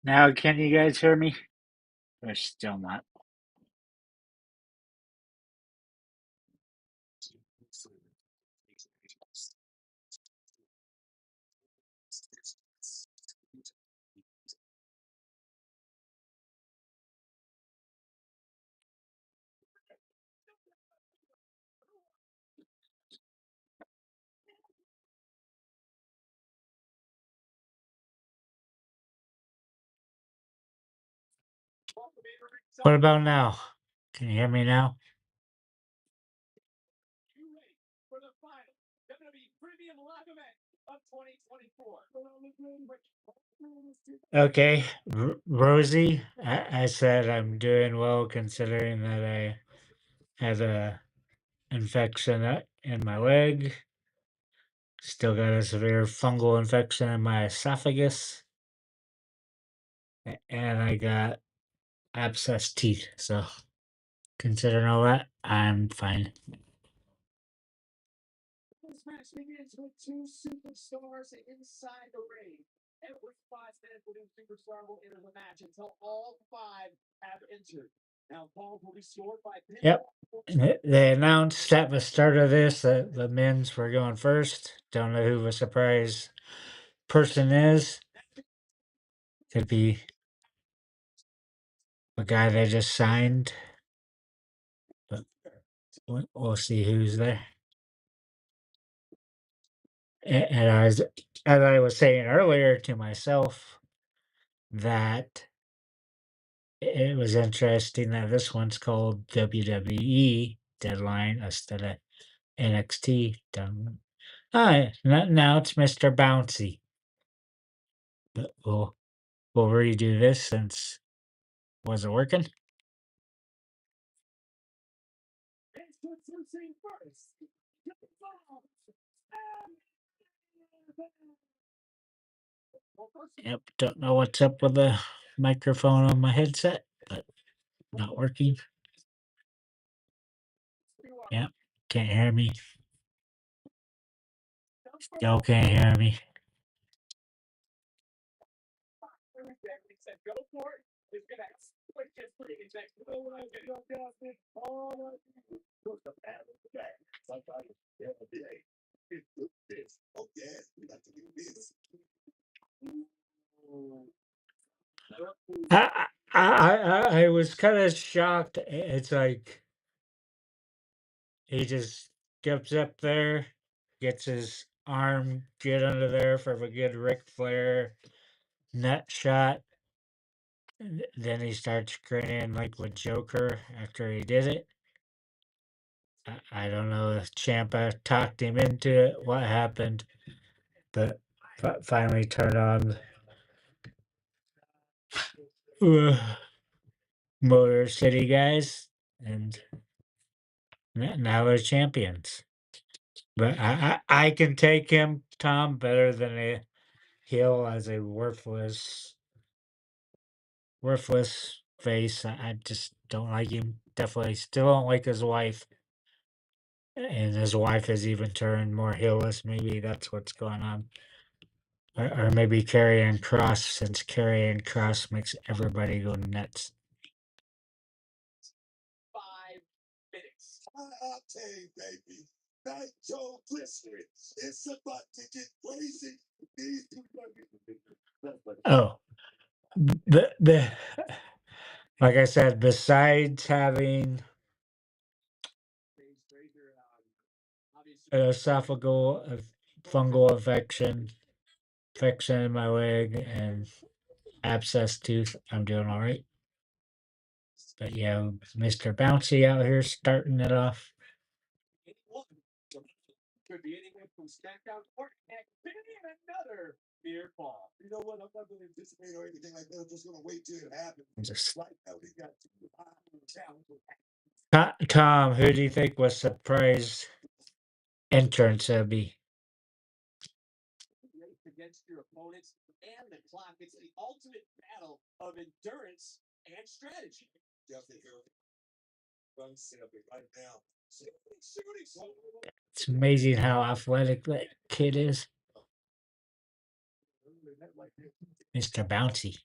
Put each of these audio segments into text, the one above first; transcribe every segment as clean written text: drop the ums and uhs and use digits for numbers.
Now, can you guys hear me? Or still not? What about now? Can you hear me now? Okay, Rosie, I said I'm doing well considering that I had a infection in my leg. Still got a severe fungal infection in my esophagus, and I got abscessed teeth. So, considering all that, I'm fine. Yep. They announced at the start of this that the men's were going first. Don't know who the surprise person is. Could be the guy they just signed, but we'll see who's there. And as I was saying earlier to myself, that it was interesting that this one's called WWE Deadline instead of NXT Deadline. Now it's Mr. Bouncy. But we'll redo this since it wasn't working. Yep, don't know what's up with the microphone on my headset, but not working. Yep, can't hear me. Still can't hear me. I was kind of shocked. It's like he just gets up there, gets his arm get under there for a good Ric Flair nut shot. Then he starts grinning like with Joker after he did it. I don't know if Champa talked him into it, what happened, but finally turned on Motor City guys, and now they're champions. But I can take him, Tom, better than a heel as a worthless face. I just don't like him. Definitely still don't like his wife. And his wife has even turned more heelless. Maybe that's what's going on. Or maybe Karrion Cross, since Karrion Cross makes everybody go nuts. Oh, the like I said, besides having an esophageal fungal infection in my leg and abscess tooth, I'm doing all right. But yeah, Mr. Bouncy out here starting it off. Just Tom, who do you think was surprise entrance would be? It's amazing how athletic that kid is. Mr. Bouncy.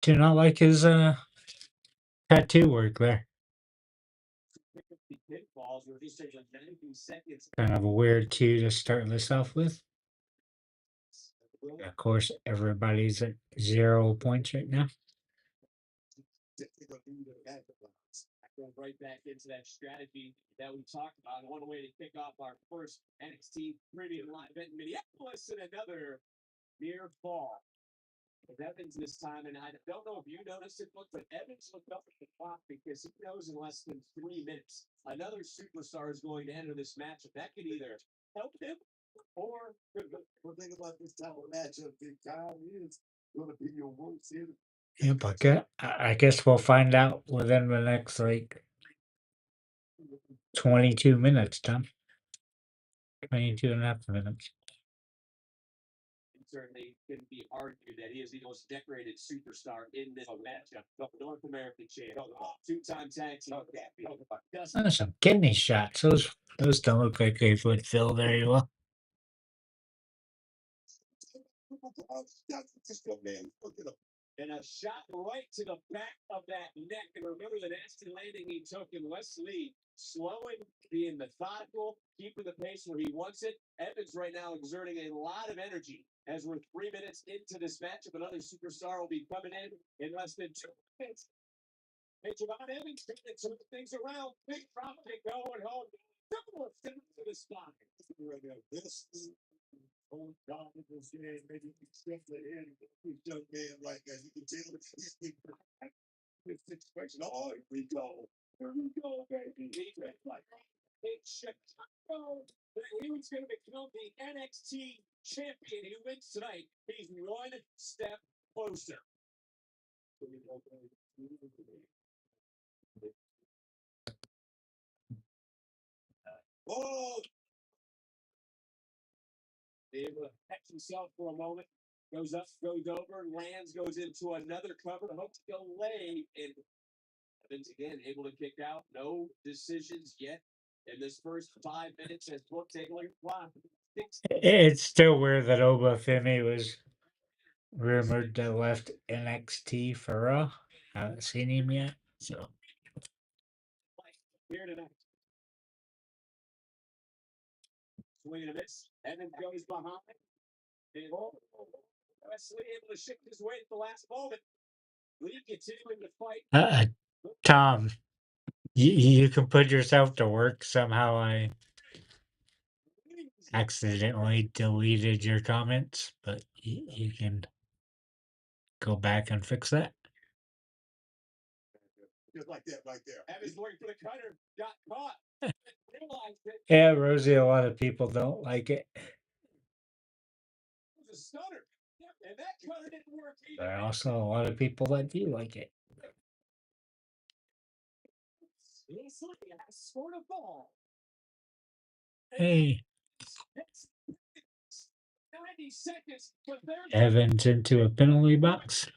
Do not like his tattoo work there. Kind of a weird cue to start this off with. Of course, everybody's at 0 points right now. Yep, I guess we'll find out within the next like 22 minutes, Tom. 22 and a half minutes. Some kidney shots. Those don't look like they would fill very well. It's still weird that Obafemi was rumored to left NXT for Raw. I haven't seen him yet, so uh, Tom, you can put yourself to work somehow. I accidentally deleted your comments, but you can go back and fix that. Yeah, Rosie, a lot of people don't like it. There are also a lot of people that do like it. Hey, Evans into a penalty box.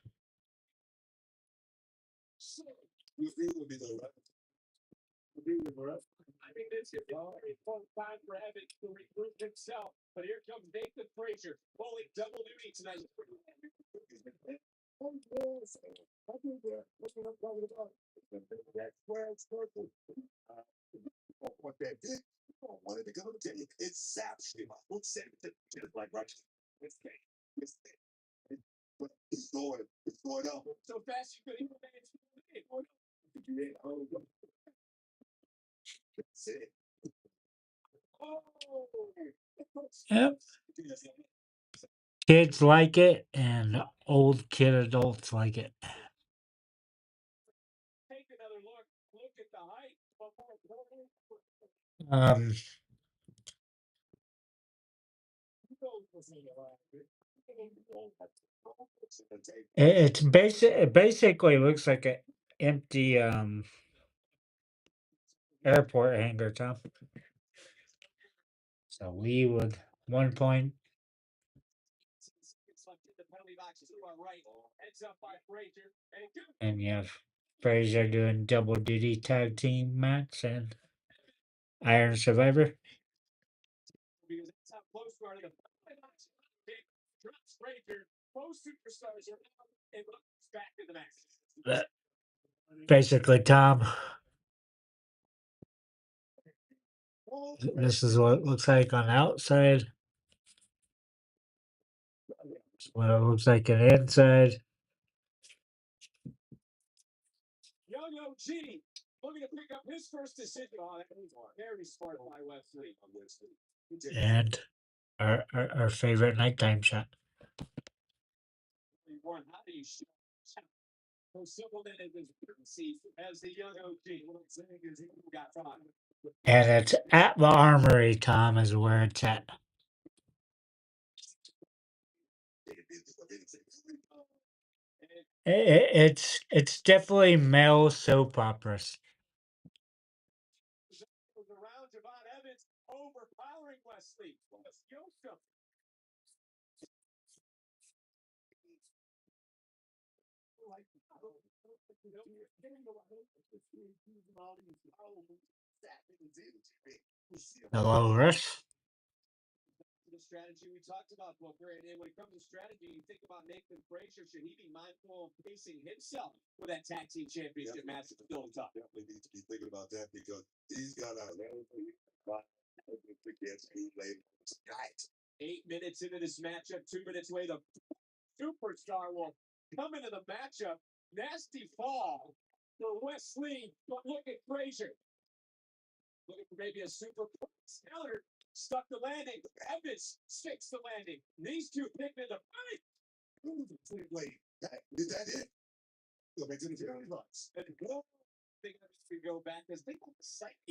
Yep. Kids like it, and old kid adults like it. Um, it's basic. It basically looks like an empty airport hangar, Tom. So we would 1 point. And you have Fraser doing double duty tag team match and Iron Survivor. That- Basically, Tom, this is what it looks like on the outside. This is what it looks like on the inside. And our favorite nighttime shot. And it's at the Armory, Tom, is where it's at. It's definitely male soap operas. Hello, Russ.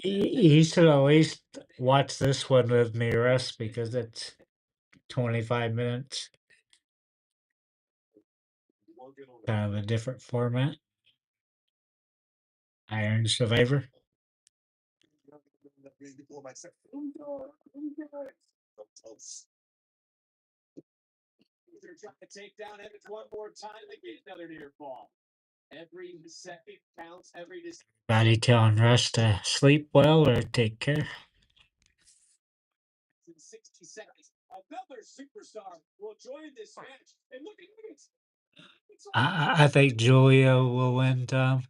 You should at least watch this one with me, Russ, because it's 25 minutes. Kind of a different format. Iron Survivor. Body telling Russ to sleep well or take care. I think Julia will win, Tom.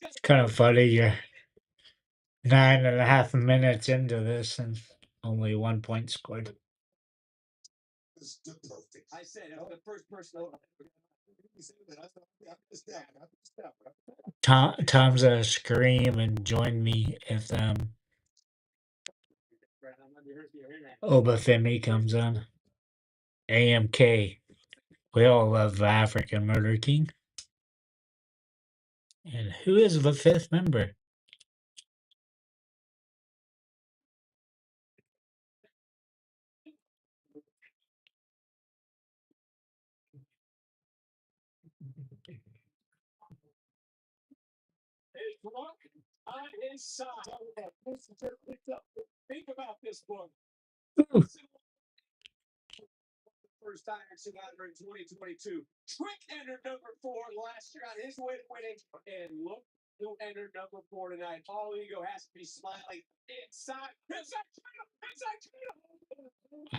It's kind of funny. You're 9.5 minutes into this and only 1 point scored. Tom's gonna scream and join me if Obafemi comes on. AMK. We all love the African Murder King. And who is the fifth member? Ooh,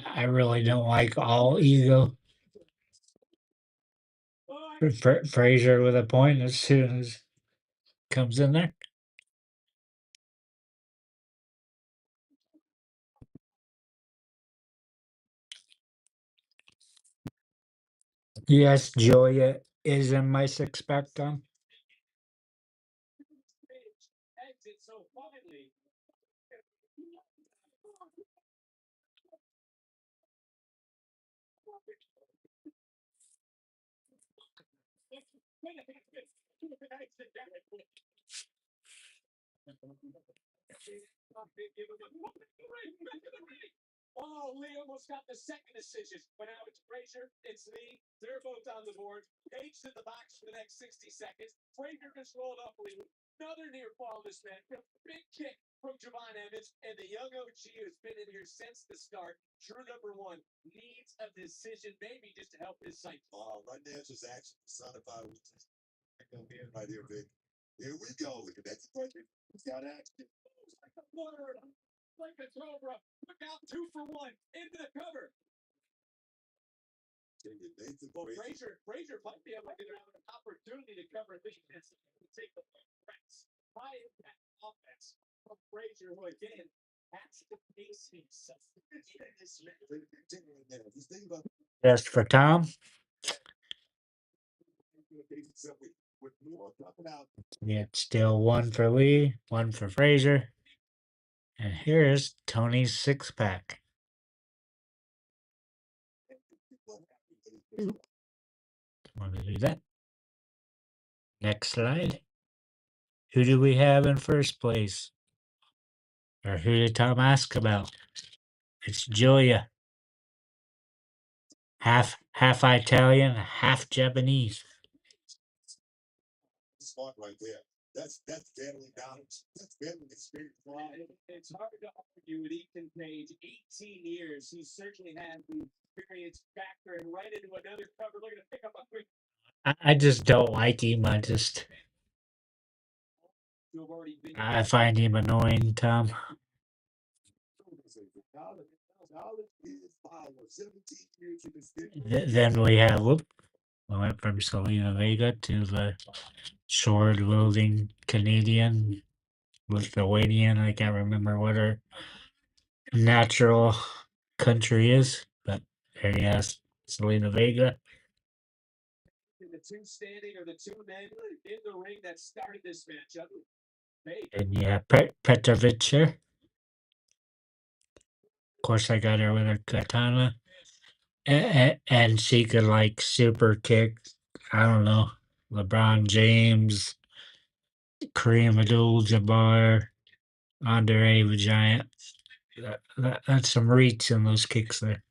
I really don't like all ego. Frazier with a point as soon as comes in there. Yes, Juliet. is in my six-pack, Tom? Just for Tom. It's still one for Lee, one for Fraser. And here's Tony's six-pack. Want to do that? Next slide. Who do we have in first place? Or who did Tom ask about? It's Julia. Half Italian, half Japanese. I just don't like him. I find him annoying, Tom. Then we have whoop. I went from Selena Vega to the sword wielding Canadian, Lithuanian. I can't remember what her natural country is, but there he has Selena Vega. And yeah, Petrovic here. Of course, I got her with her katana. And she could like super kick, I don't know, LeBron James, Kareem Abdul-Jabbar, Andre the Giant. That's some reach in those kicks there.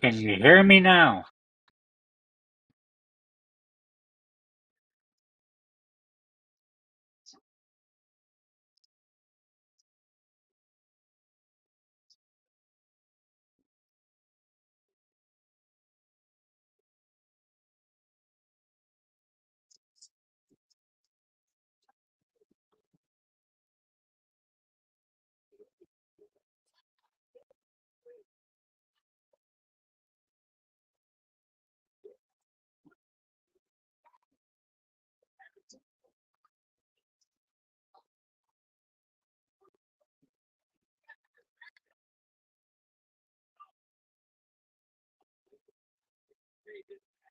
Can you hear me now?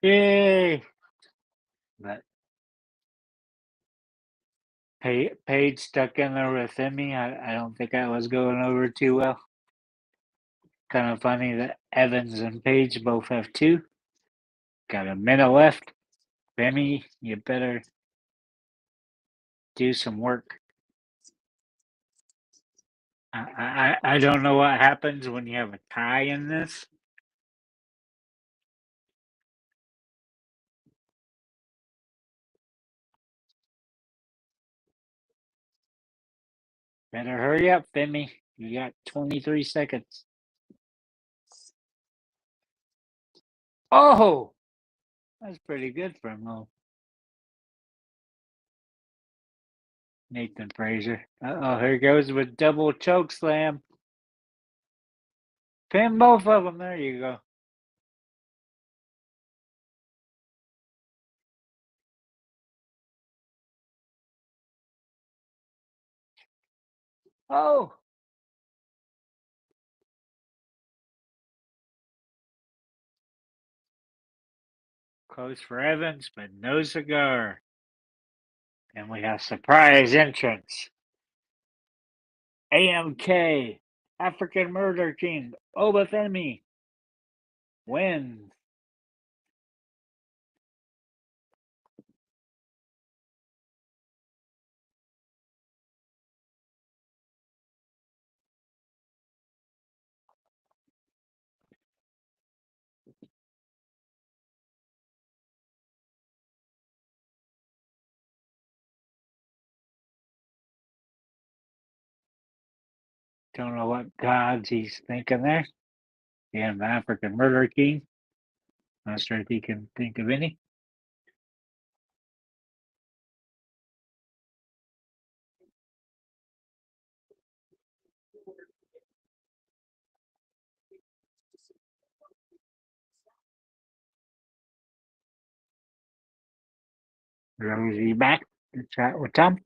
Yay! But Paige stuck in there with Emmy. I don't think I was going over too well. Kind of funny that Evans and Paige both have two. Got a minute left. Emmy, you better do some work. I don't know what happens when you have a tie in this. Better hurry up, Femi. You got 23 seconds. Oh, that's pretty good for him, though. Nathan Frazier. Uh-oh, here goes with double choke slam. Pin both of them. There you go. Oh, close for Evans, but no cigar. And we have surprise entrance. AMK, African Murder King, Obafemi, wins. Don't know what gods he's thinking there. And African Murder King. Not sure if he can think of any. Rosie back to chat with Tom.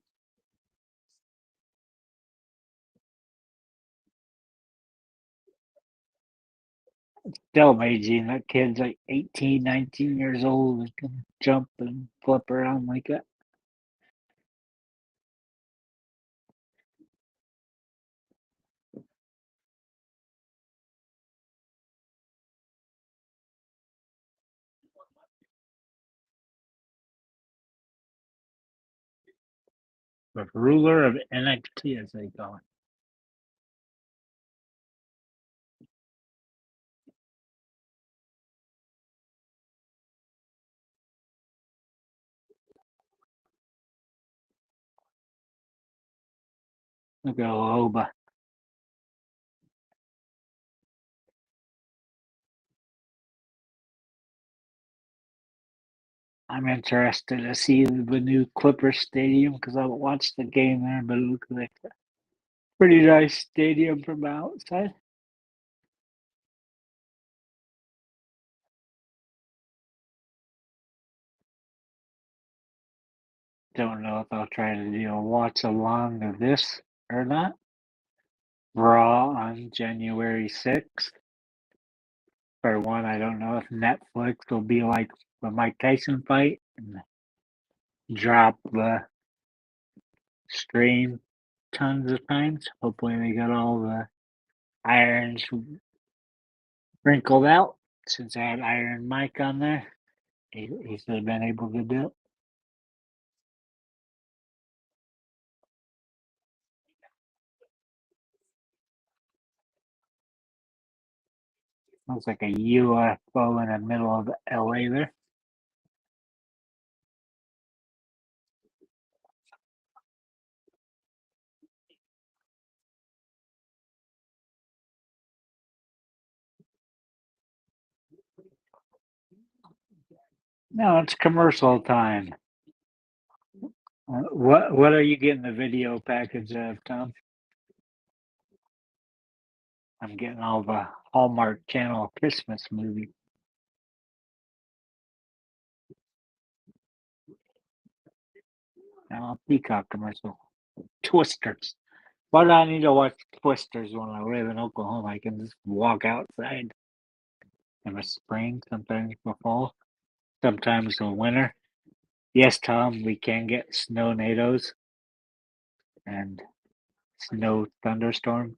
Still amazing. That kid's like 18, 19 years old and can jump and flip around like that. The ruler of NXT, as they call it. Look at Oba. I'm interested to see the new Clippers Stadium because I haven't watched the game there, but it looks like a pretty nice stadium from outside. Don't know if I'll try to watch along of this or not. Raw on January 6th. For one, I don't know if Netflix will be like the Mike Tyson fight and drop the stream tons of times. Hopefully, they got all the irons wrinkled out since I had Iron Mike on there. He should have been able to do it. Looks like a UFO in the middle of LA there. No, it's commercial time. What are you getting the video package of, Tom? I'm getting all the Hallmark Channel Christmas movies. Now, Peacock commercial. Twisters. Why do I need to watch Twisters when I live in Oklahoma? I can just walk outside in the spring, sometimes in the fall, sometimes in the winter. Yes, Tom, we can get snow-nados and snow thunderstorms.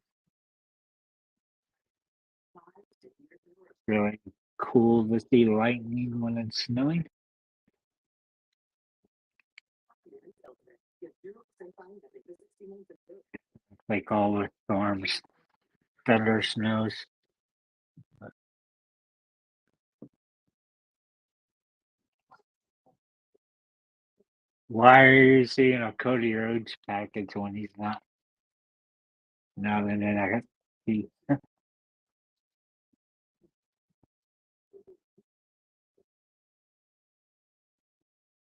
Really cool to see lightning when it's snowing. Like all the storms, thunder, snows. Why are you seeing a Cody Rhodes package when he's not? Now and then I got see.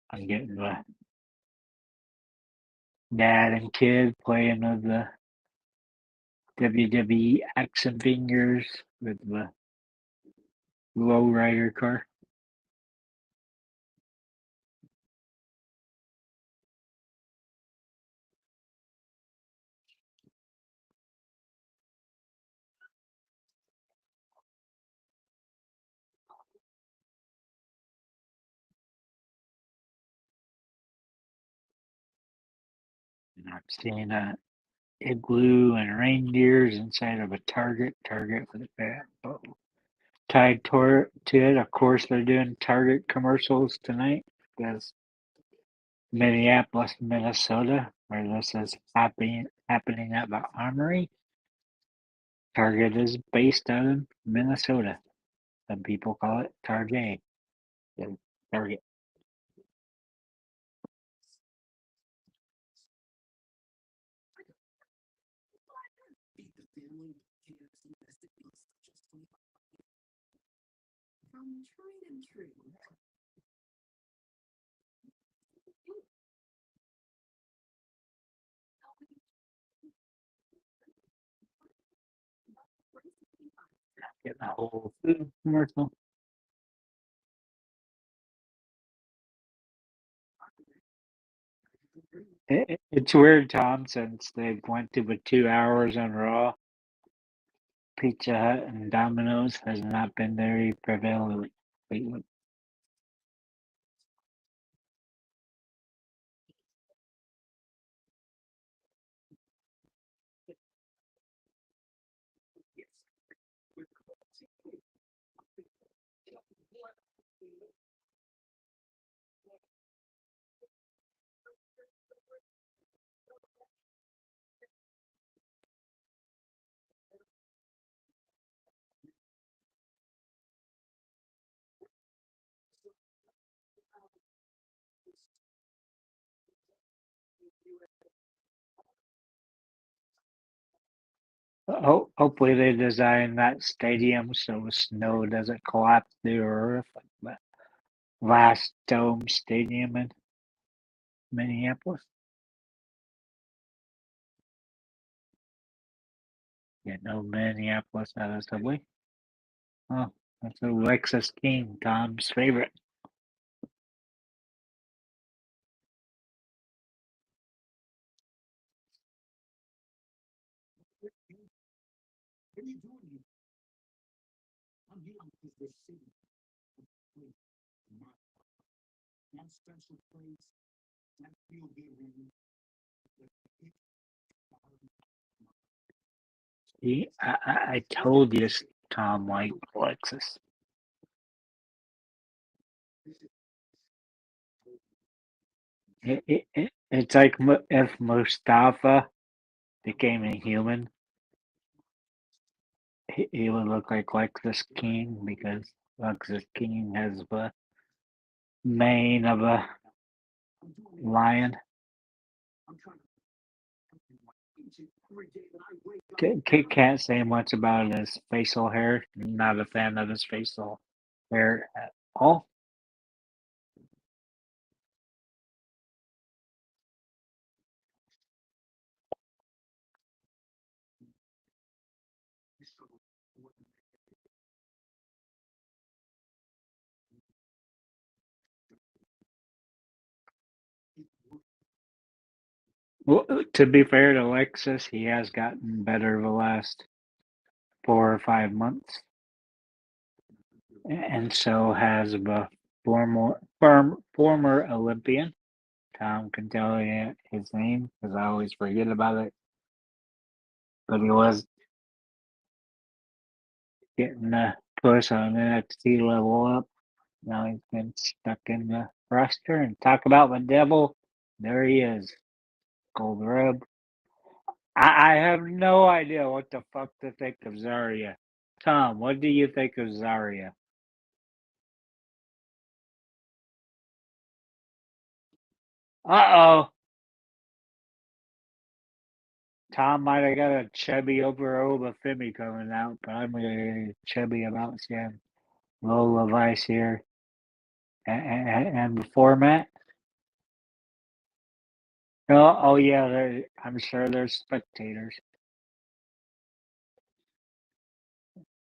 I'm getting the dad and kid playing with the WWE action figures with the lowrider car. And I'm seeing a igloo and reindeers inside of a Target with a bat tied to it. Of course, they're doing Target commercials tonight because Minneapolis, Minnesota, where this is happening at the Armory. Target is based out of Minnesota. Some people call it Target. Target. Getting a whole food commercial. It's weird, Tom, since they went to the 2 hours on Raw. Pizza Hut and Domino's has not been very prevalent lately. Hopefully they design that stadium so the snow doesn't collapse the roof like that last dome stadium in Minneapolis. Yeah, no Minneapolis out of subway. Oh, that's a Lexus King, Tom's favorite. I told you Tom liked Lexus. It's like if Mustafa became a human. he would look like Lexus King because Lexus King has the mane of a lion. Can't say much about his facial hair. Not a fan of his facial hair at all. Well, to be fair to Lexus, he has gotten better the last 4 or 5 months, and so has the former Olympian. Tom can tell you his name because I always forget about it. But he was getting a push on NXT level up. Now he's been stuck in the roster and talk about the devil. There he is. Gold Rub. I have no idea what the fuck to think of Zarya. Tom, what do you think of Zarya? Uh oh. Tom might have got a chubby over Obafemi coming out, but I'm gonna get chubby about seeing Lola Vice here. And before Matt? Oh yeah, I'm sure there's spectators.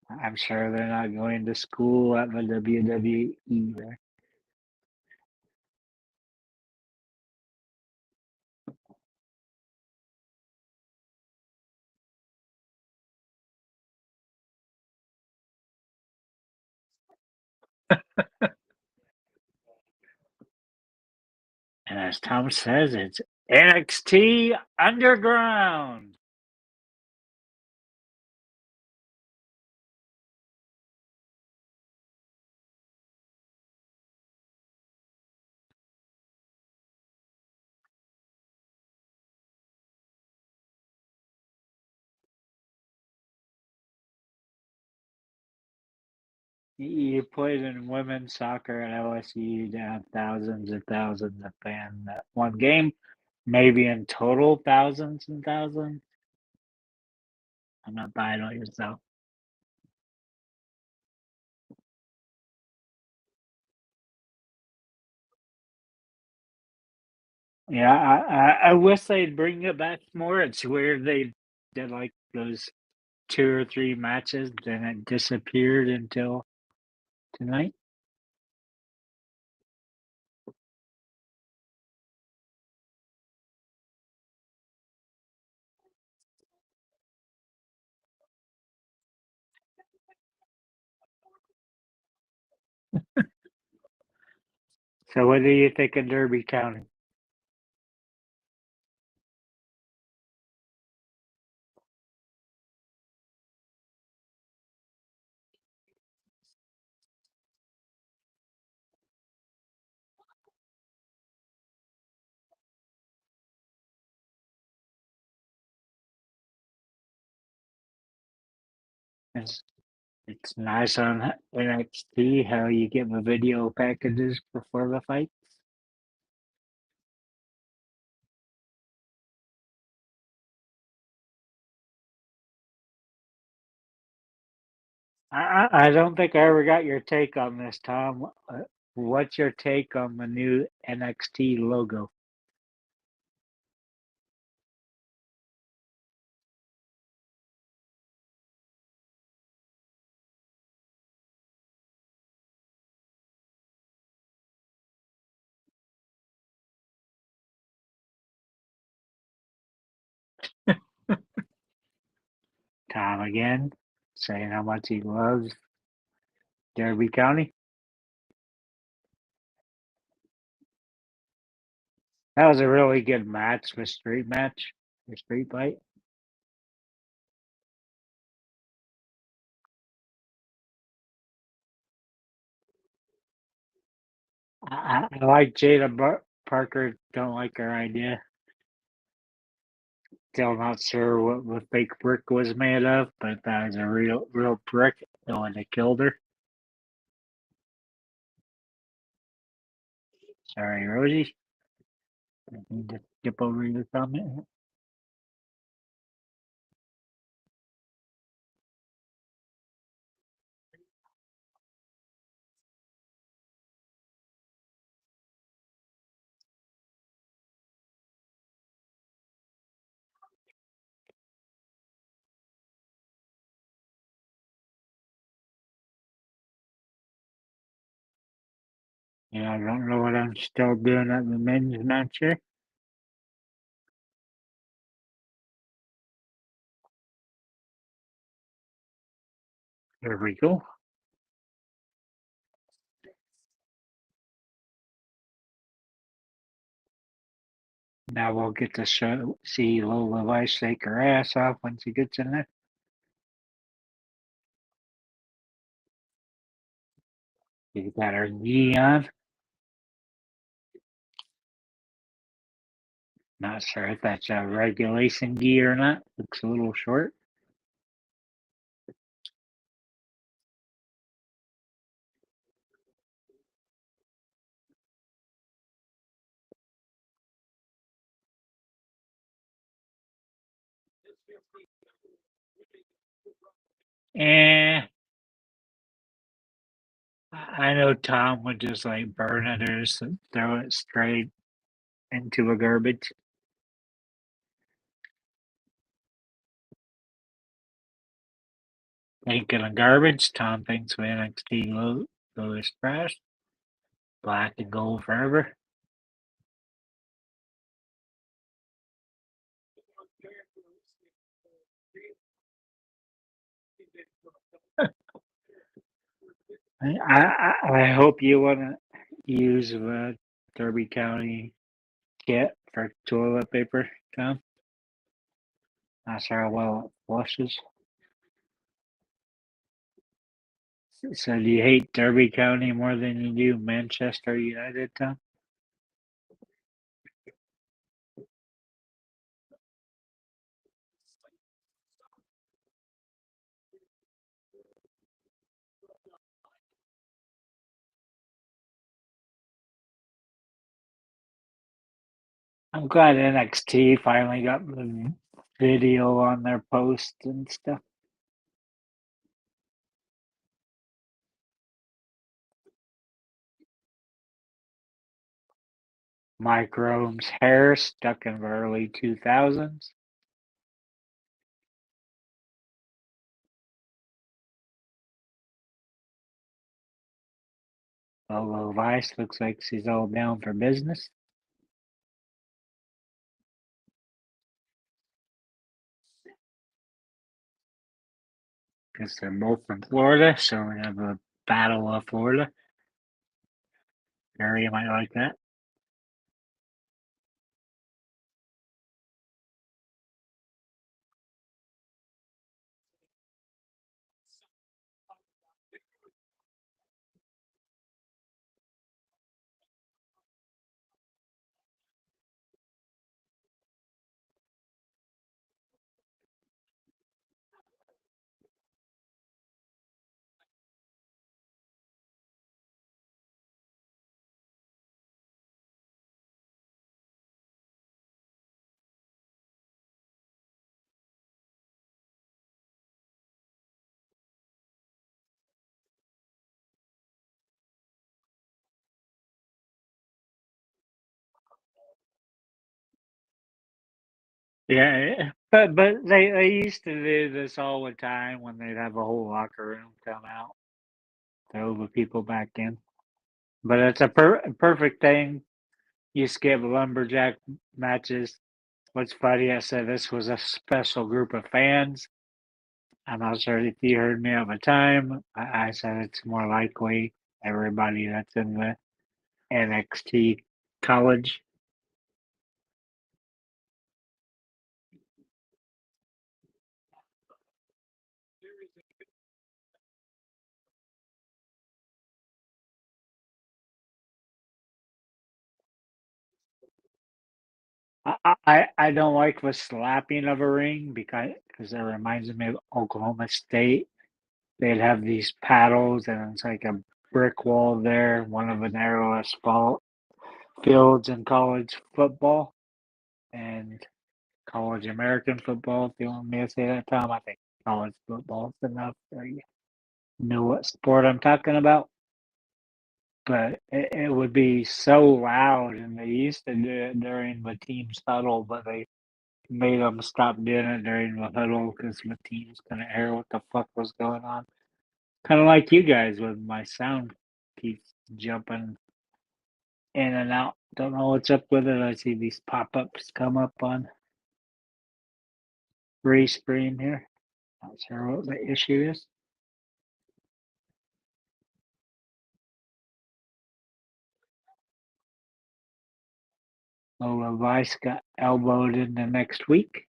I'm sure they're not going to school at the WWE either. And as Tom says, it's NXT Underground. You played in women's soccer at LSU, you'd have thousands of fans that one game, maybe in total thousands and thousands. I'm not buying on yourself. Yeah, I wish they'd bring it back more. It's weird they did like those 2 or 3 matches, then it disappeared until tonight. So what do you think of Derby County? It's nice on NXT how you get the video packages before the fight. I don't think I ever got your take on this, Tom. What's your take on the new NXT logo? Tom again, saying how much he loves Derby County. That was a really good match, the street fight. I like Jada Parker. Don't like her idea. Still not sure what the fake brick was made of, but that was a real brick. The one that killed her. Sorry, Rosie. I need to skip over your comment. Yeah, I don't know what I'm still doing at the men's match here. Here we go. Now we'll get to see Lola Weiss shake her ass off when she gets in there. She's got her gi on. Not sure if that's a regulation gi or not. Looks a little short. Eh, I know Tom would just like burn it or just throw it straight into a garbage. Thinking of garbage, Tom thinks we NXT logo is trash. Black and gold forever. I hope you want to use the Derby County kit for toilet paper, Tom. Not sure how well it flushes. So do you hate Derby County more than you do Manchester United, Tom? I'm glad NXT finally got the video on their post and stuff. Mike Rome's hair stuck in the early 2000s. Lola Vice looks like she's all down for business. Because they're both from Florida, so we have a battle of Florida. Gary might like that. Yeah, but they used to do this all the time when they'd have a whole locker room come out, throw the people back in. But it's a perfect thing. You skip lumberjack matches. What's funny, I said this was a special group of fans. I'm not sure if you heard me at the time. I said it's more likely everybody that's in the NXT college. I don't like the slapping of a ring because it reminds me of Oklahoma State. They'd have these paddles, and it's like a brick wall there, one of the narrowest fields in college football and college American football. If you want me to say that, Tom, I think college football is enough for you know what sport I'm talking about. But it would be so loud, and they used to do it during the team's huddle, but they made them stop doing it during the huddle because the teams couldn't hear what the fuck was going on. Kind of like you guys with my sound keeps jumping in and out. Don't know what's up with it. I see these pop ups come up on Restream here. Not sure what the issue is. Lola Vice got elbowed into next week,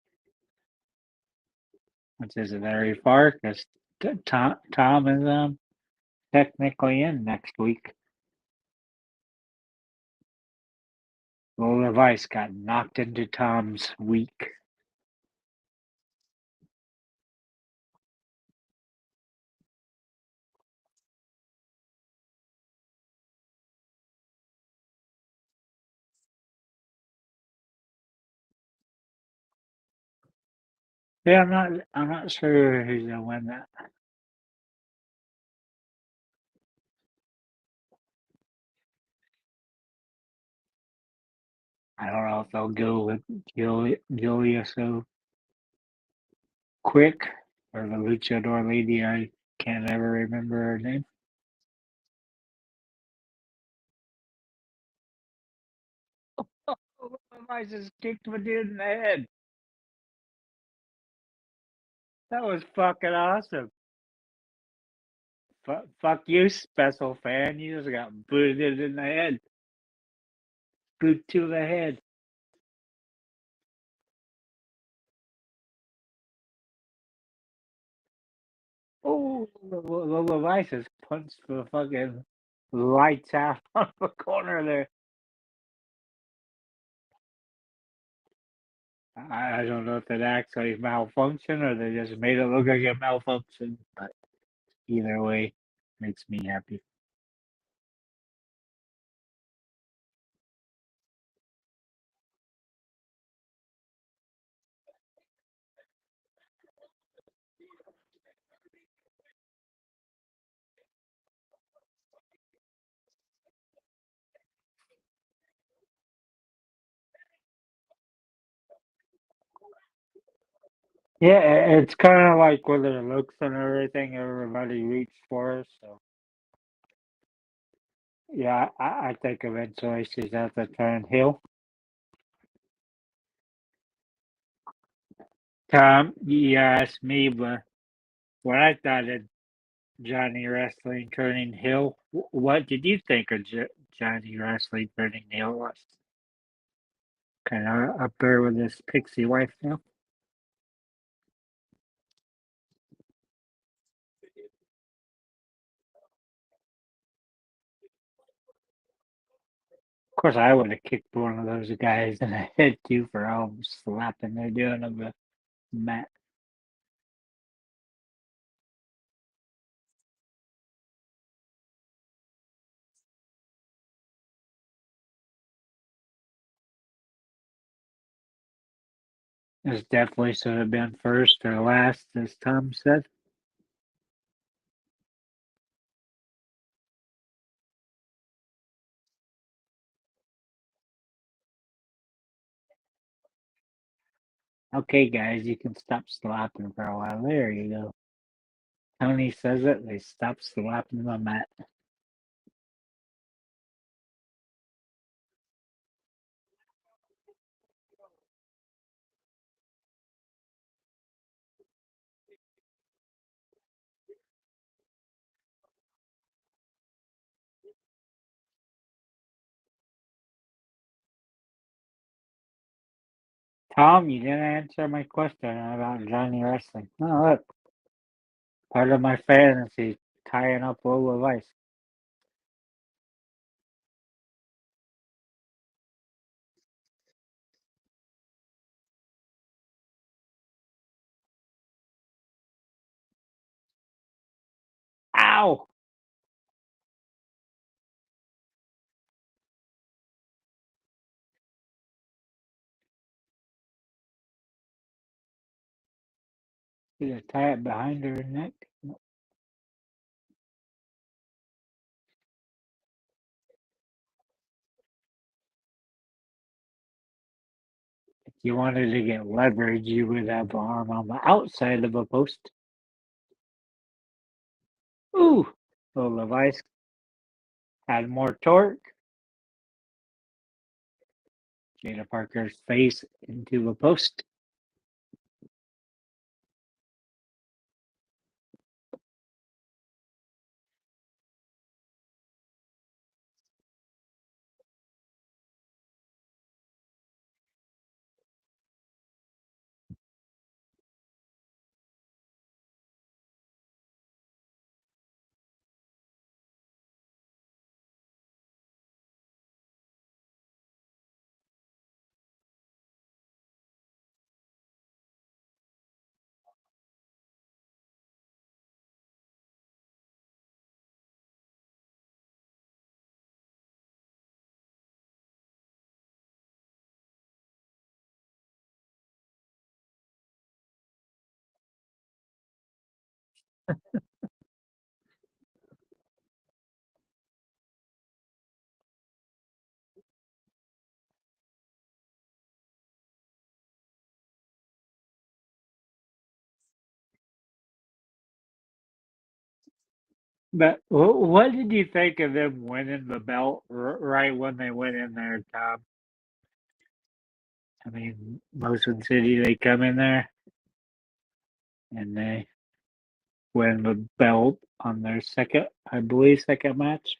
which isn't very far because Tom is technically in next week. Lola Vice got knocked into Tom's week. Yeah, I'm not sure who's gonna win that. I don't know if they'll go with Julia so quick or the luchador lady. I can't ever remember her name. Oh, I just kicked my dude in the head. That was fucking awesome. Fuck you, special fan. You just got booted in the head. Boot to the head. Oh, the Levi's punched the fucking lights out on the corner there. I don't know if it actually malfunctioned or they just made it look like it malfunctioned, but either way, makes me happy. Yeah, it's kind of like with her looks and everything, everybody reached for her. So, yeah, I think eventually she's have to turn heel. Tom, you asked me, but what I thought of Johnny Wrestling turning heel, what did you think of Johnny Wrestling turning heel? Was kind of up there with his pixie wife now. Of course, I would have kicked one of those guys in the head too for all the slapping they're doing of the mat. This definitely should have been first or last, as Tom said. Okay, guys, you can stop slapping for a while. There you go. Tony says it, they stop slapping the mat. Tom, you didn't answer my question about Johnny Wrestling. Oh, look, part of my fantasy tying up Lola Vice. Ow! Did I tie it behind her neck? If you wanted to get leverage, you would have an arm on the outside of a post. Ooh! So Levi's had more torque. Jada Parker's face into a post. But what did you think of them winning the belt right when they went in there, Tom? I mean, Motion City, they come in there and they win the belt on their second, I believe, second match.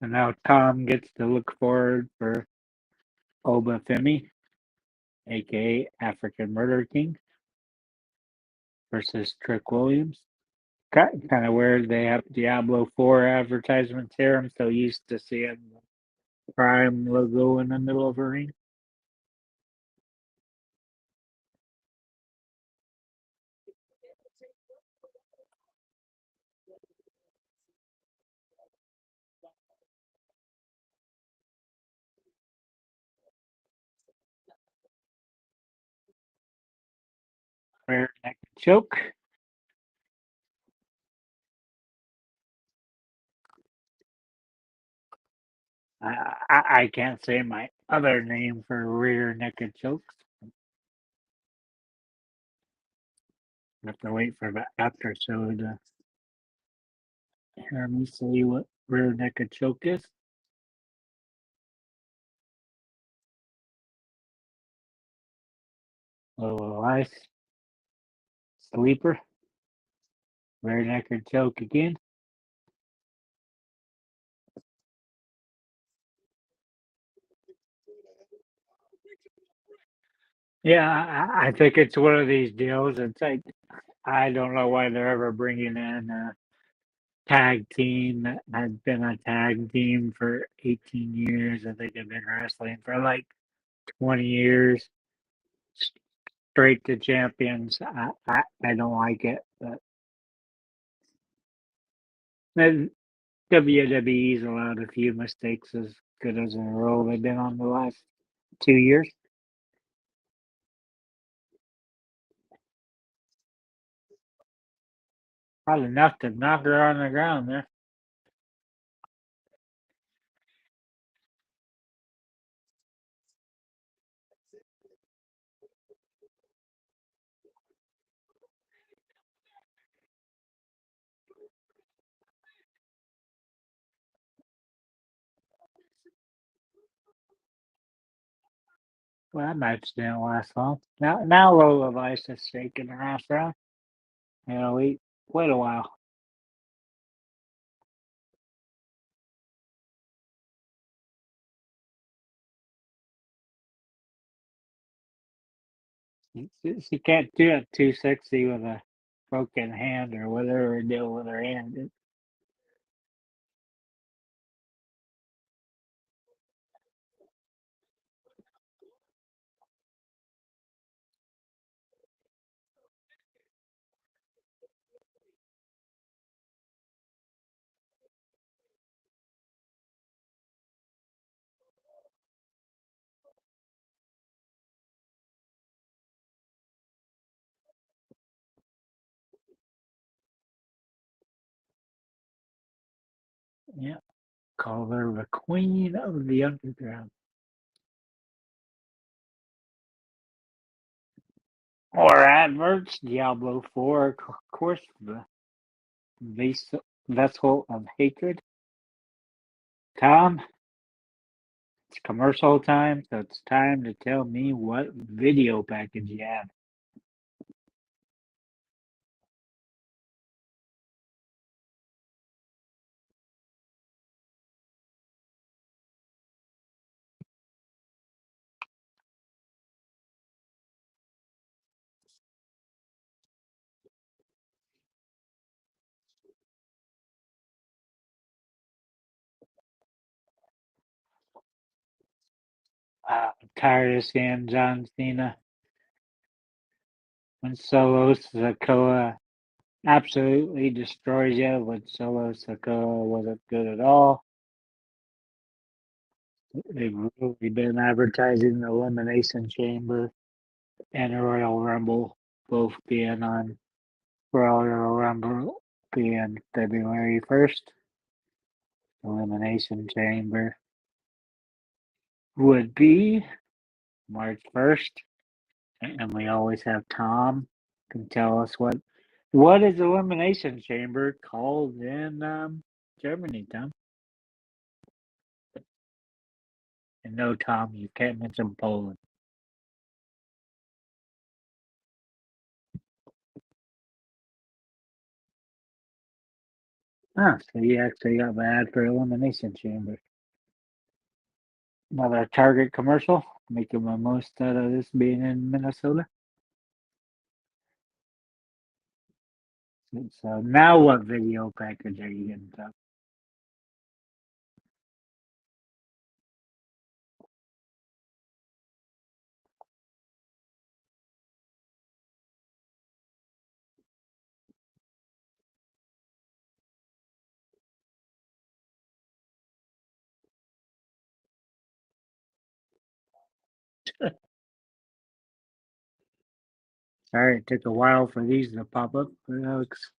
And now Tom gets to look forward for Oba Femi, aka African Murder King, versus Trick Williams. Kind of weird they have Diablo 4 advertisements here. I'm so used to seeing the Prime logo in the middle of a ring. Rear neck choke. I can't say my other name for rear naked chokes. I have to wait for the after show to hear me say what rear naked choke is. Little ice sleeper. Rear naked choke again. Yeah, I think it's one of these deals. It's like I don't know why they're ever bringing in a tag team that has been a tag team for 18 years. I think they've been wrestling for like 20 years, straight to champions. I don't like it, but WWE's allowed a few mistakes as good as in a row they've been on the last 2 years. Probably enough to knock her on the ground there. Well, that match didn't last long. Now Lola Vice is shaking her ass around. Wait a while. She can't do it too sexy with a broken hand or whatever deal with her hand is. Yeah, call her the queen of the underground. Or adverts, Diablo 4, of course, the vessel of hatred. Tom, it's commercial time, so it's time to tell me what video package you have. I'm tired of seeing John Cena when Solo Sokoa absolutely destroys you, when Solo Sokoa wasn't good at all. They've really been advertising the Elimination Chamber and the Royal Rumble both being on Royal Rumble being February 1st. Elimination Chamber would be March 1st. And we always have Tom can tell us what is Elimination Chamber called in Germany, Tom? And no, Tom, you can't mention Poland. Ah, so you actually got bad for Elimination Chamber. Another Target commercial, making the most out of this being in Minnesota. So now what video package are you getting, Tom? Sorry, it took a while for these to pop up for Alex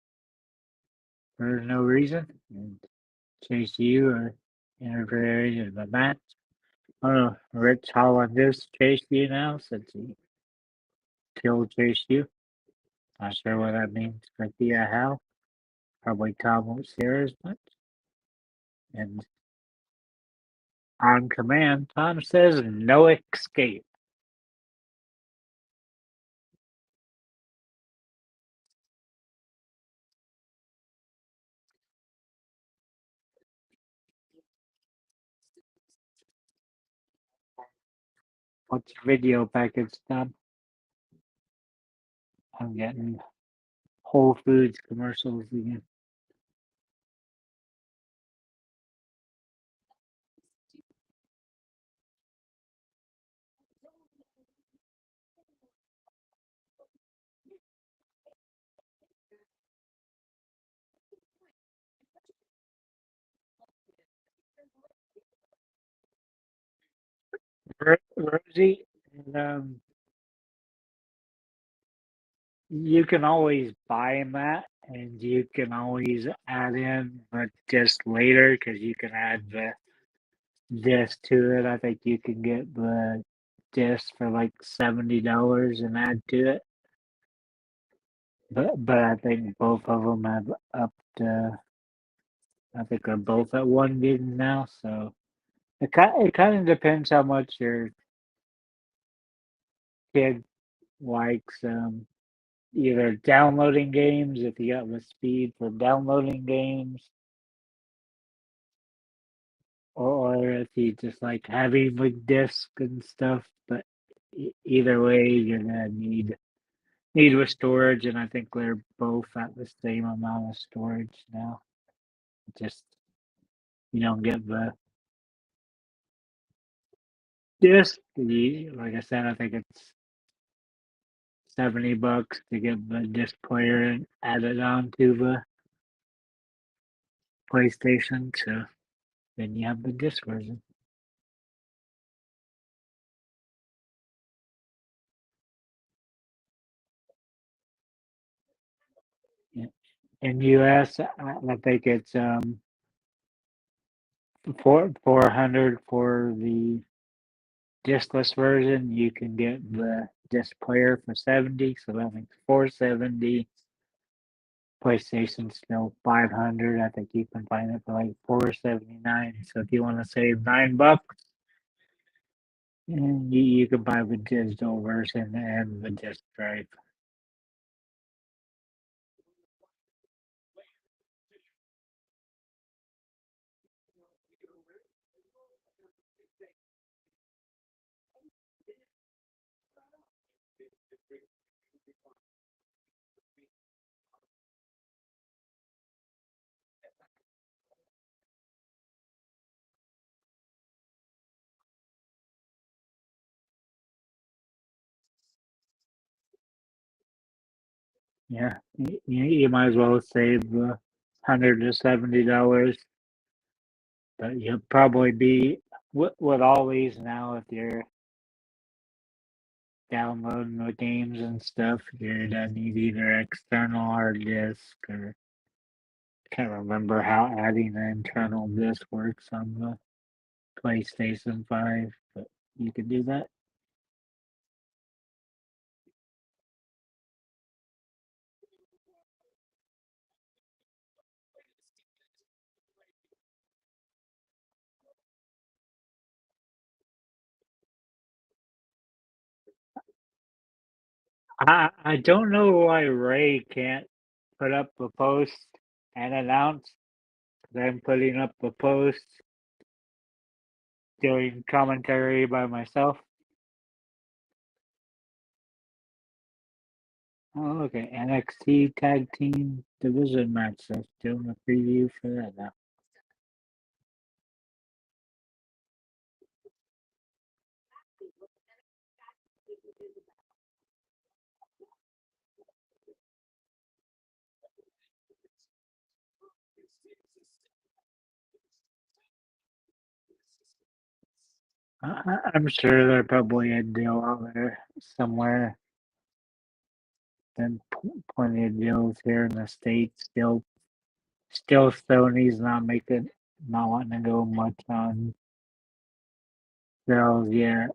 for no reason. And chase you or interfering in the match. Oh, Rich Holland just chased you now since he killed chased you. Not sure what that means, but yeah, how? Probably Tom won't share as much. And on command, Tom says no escape. What's your video package, Tom? I'm getting Whole Foods commercials again. Rosie, you can always buy that, and you can always add in, but just later because you can add the disc to it. I think you can get the disc for like $70 and add to it. But I think both of them have up to. I think they're both at 1 gig now, so it kind of depends how much your kid likes either downloading games if you got the speed for downloading games, or if you just like having like disc and stuff. But either way, you're gonna need need with storage, and I think they're both at the same amount of storage now. Just you don't get the disc. Like I said, I think it's $70 to get the disc player and add it on to the PlayStation. So then you have the disc version. Yeah. In US, I think it's 400 for the discless version. You can get the disc player for 70, so that makes 470. PlayStation still 500. I think you can find it for like 479. So if you want to save $9, and you can buy the digital version and the disc drive. Yeah, you might as well save $170, but you'll probably be with all these now. If you're downloading the games and stuff, you're gonna need either external hard disk or can't remember how adding an internal disk works on the PlayStation 5, but you can do that. I don't know why Ray can't put up a post and announce that I'm putting up a post doing commentary by myself. Oh, okay. NXT Tag Team Division match. Let's do a preview for that now. I'm sure there's probably a deal out there somewhere. And plenty of deals here in the States. Still Sony's not wanting to go much on sales yet.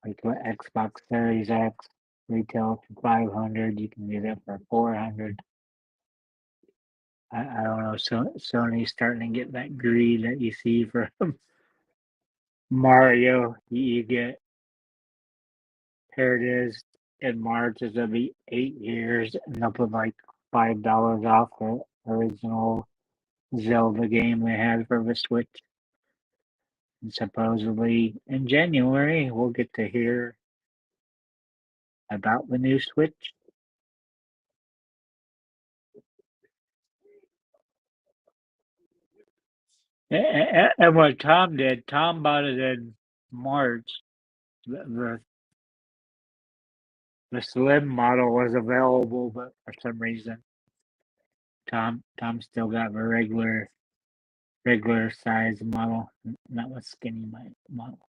Like what Xbox Series X retail for 500, you can get it for 400. I don't know. So Sony's starting to get that greed that you see for Mario. You get here it is in March. It's gonna be 8 years, and they'll put like $5 off the original Zelda game they had for the Switch. And supposedly in January we'll get to hear about the new Switch. And what Tom did, Tom bought it in March. The, the slim model was available, but for some reason, Tom still got the regular size model, not the skinny model.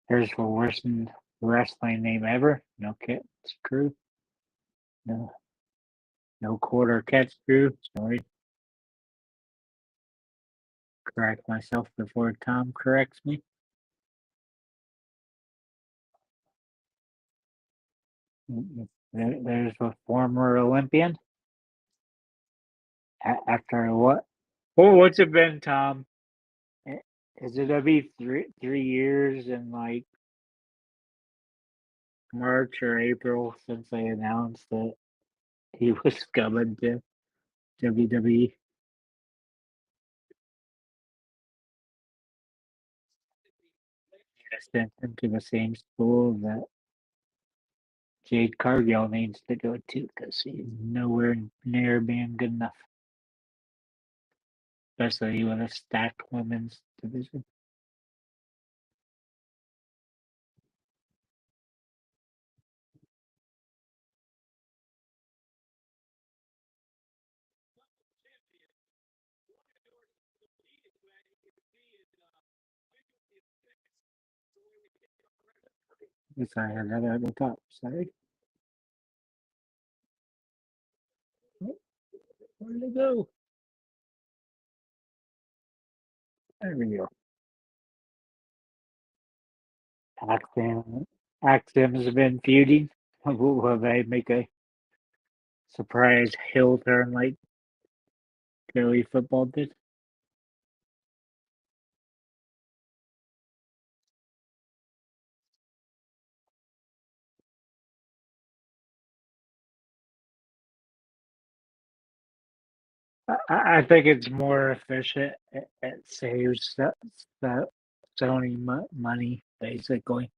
Here's the worst wrestling name ever. No catch crew. No quarter catch crew. Sorry. Correct myself before Tom corrects me. There's a former Olympian. After what? What's it been, Tom? Is it gonna be 3 years in like March or April since they announced that he was coming to WWE? sent him to the same school that Jade Cargill needs to go to because he's nowhere near being good enough, especially with a stacked women's division. Guess I had that at the top. Sorry. Where did it go? There we go. Axim's been feuding. Will they make a surprise heel turn like Philly football did? I think it's more efficient. It saves the Sony money, basically.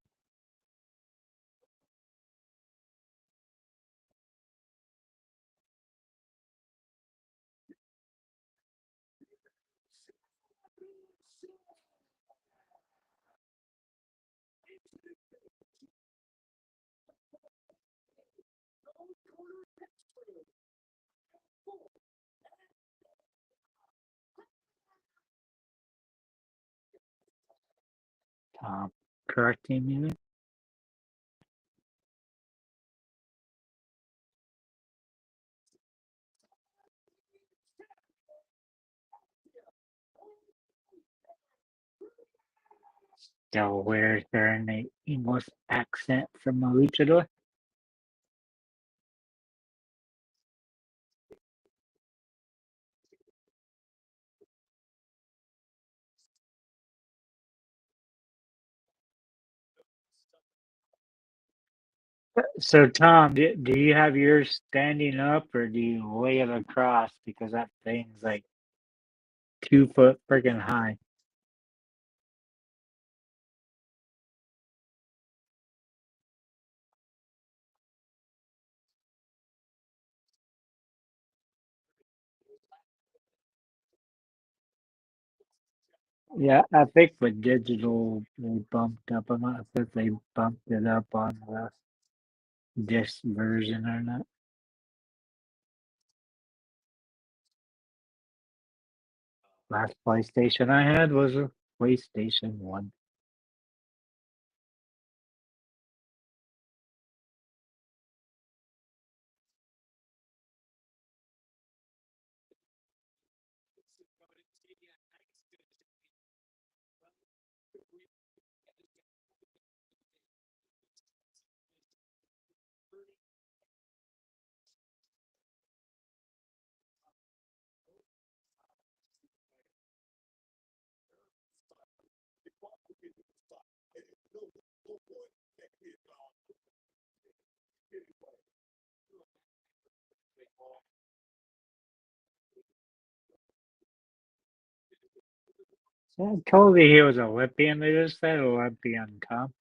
Correcting me. Delaware there in the English accent from a luchador. So Tom, do you have yours standing up or do you lay it across because that thing's like 2 foot freaking high? Yeah, I think with digital they bumped up. I'm not sure if they bumped it up on the disc version or not. Last PlayStation I had was a PlayStation 1. I told you he was Olympian. They just said Olympian, Tom.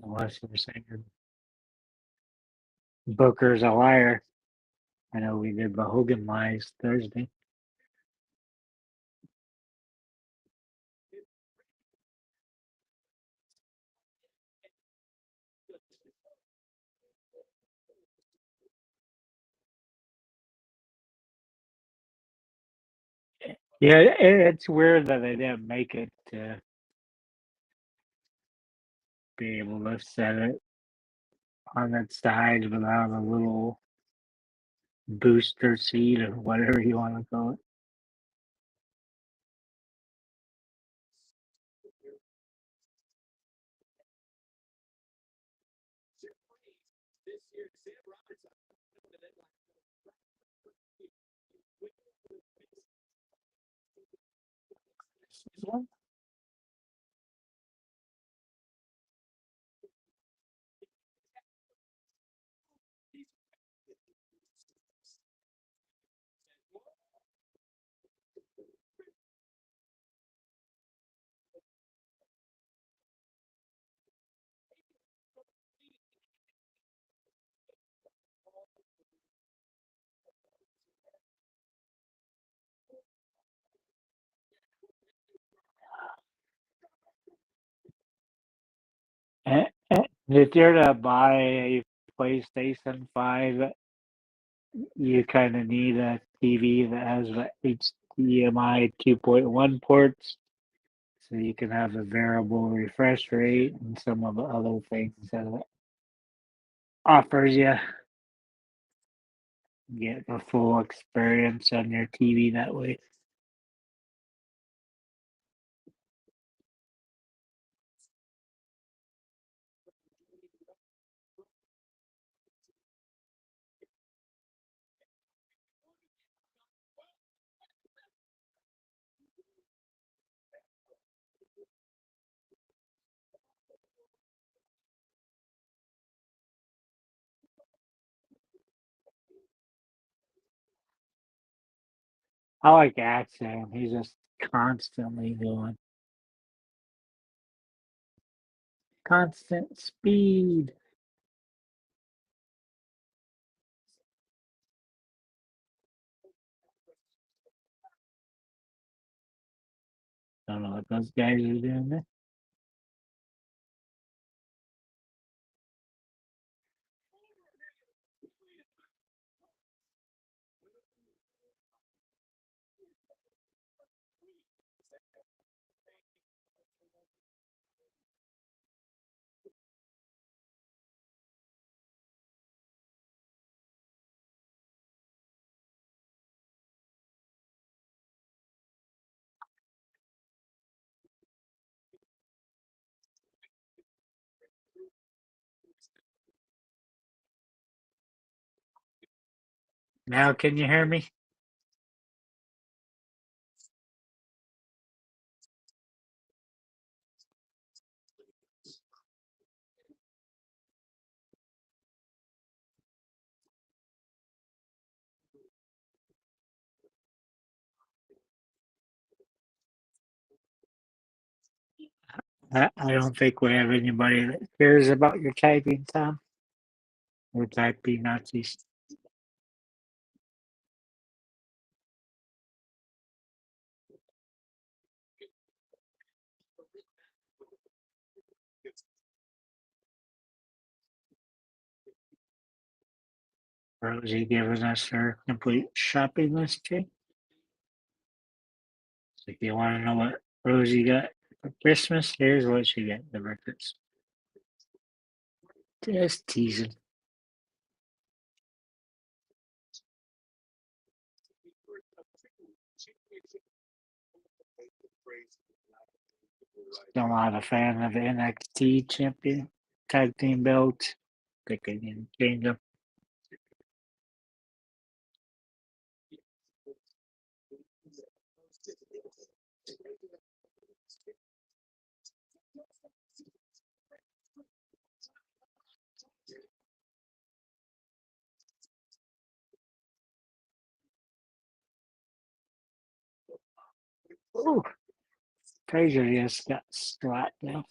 Unless you're saying Booker's a liar. I know we did the Hogan lies Thursday. Yeah, it's weird that they didn't make it to be able to set it on its side without a little booster seat or whatever you want to call it. If you're to buy a PlayStation 5, you kind of need a TV that has the HDMI 2.1 ports so you can have a variable refresh rate and some of the other things that it offers you. Get the full experience on your TV that way. I like Action. He's just constantly going. Constant speed. Don't know what those guys are doing there. Now, can you hear me? I don't think we have anybody that cares about your typing, Tom. We're typing Nazis. Rosie giving us her complete shopping list here. So if you want to know what Rosie got for Christmas, here's what she got the records. Just teasing. Still not a fan of the NXT champion tag team belt. Think I need to change them. Ooh, Fraser just got slapped now.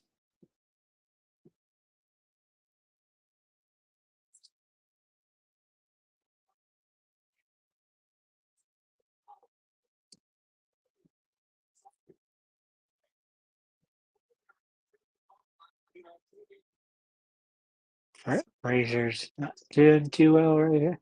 Fraser's not doing too well right here.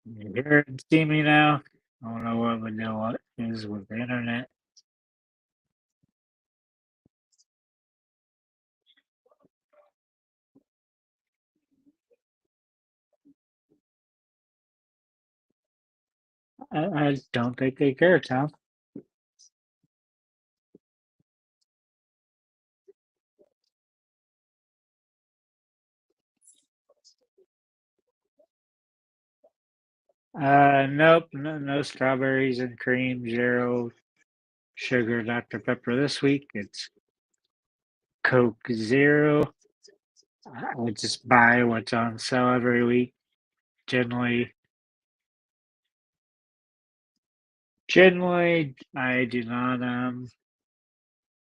You hear and see me now? I don't know what the deal is with the internet. I don't think they care, Tom. Nope, no strawberries and cream, zero sugar Dr. Pepper this week. It's Coke Zero. I would just buy what's on sale every week. Generally, generally, I do not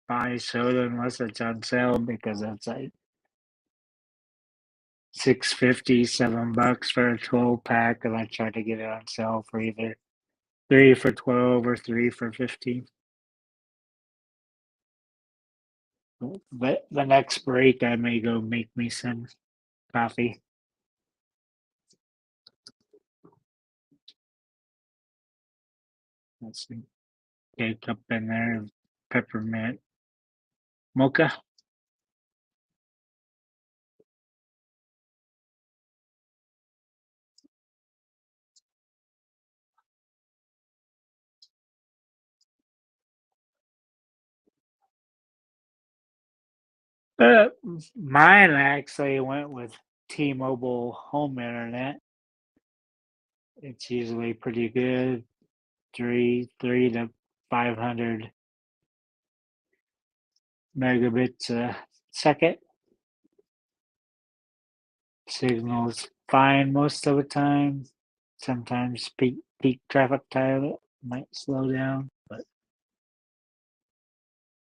buy soda unless it's on sale because it's like $6.50, $7 for a 12 pack, and I try to get it on sale for either 3 for 12 or 3 for 15. But the next break, I may go make me some coffee. Let's see, cake up in there, peppermint mocha. Uh, Mine actually went with T-Mobile home internet. It's usually pretty good, three to 500 megabits a second. Signals fine most of the time. Sometimes peak traffic time it might slow down, but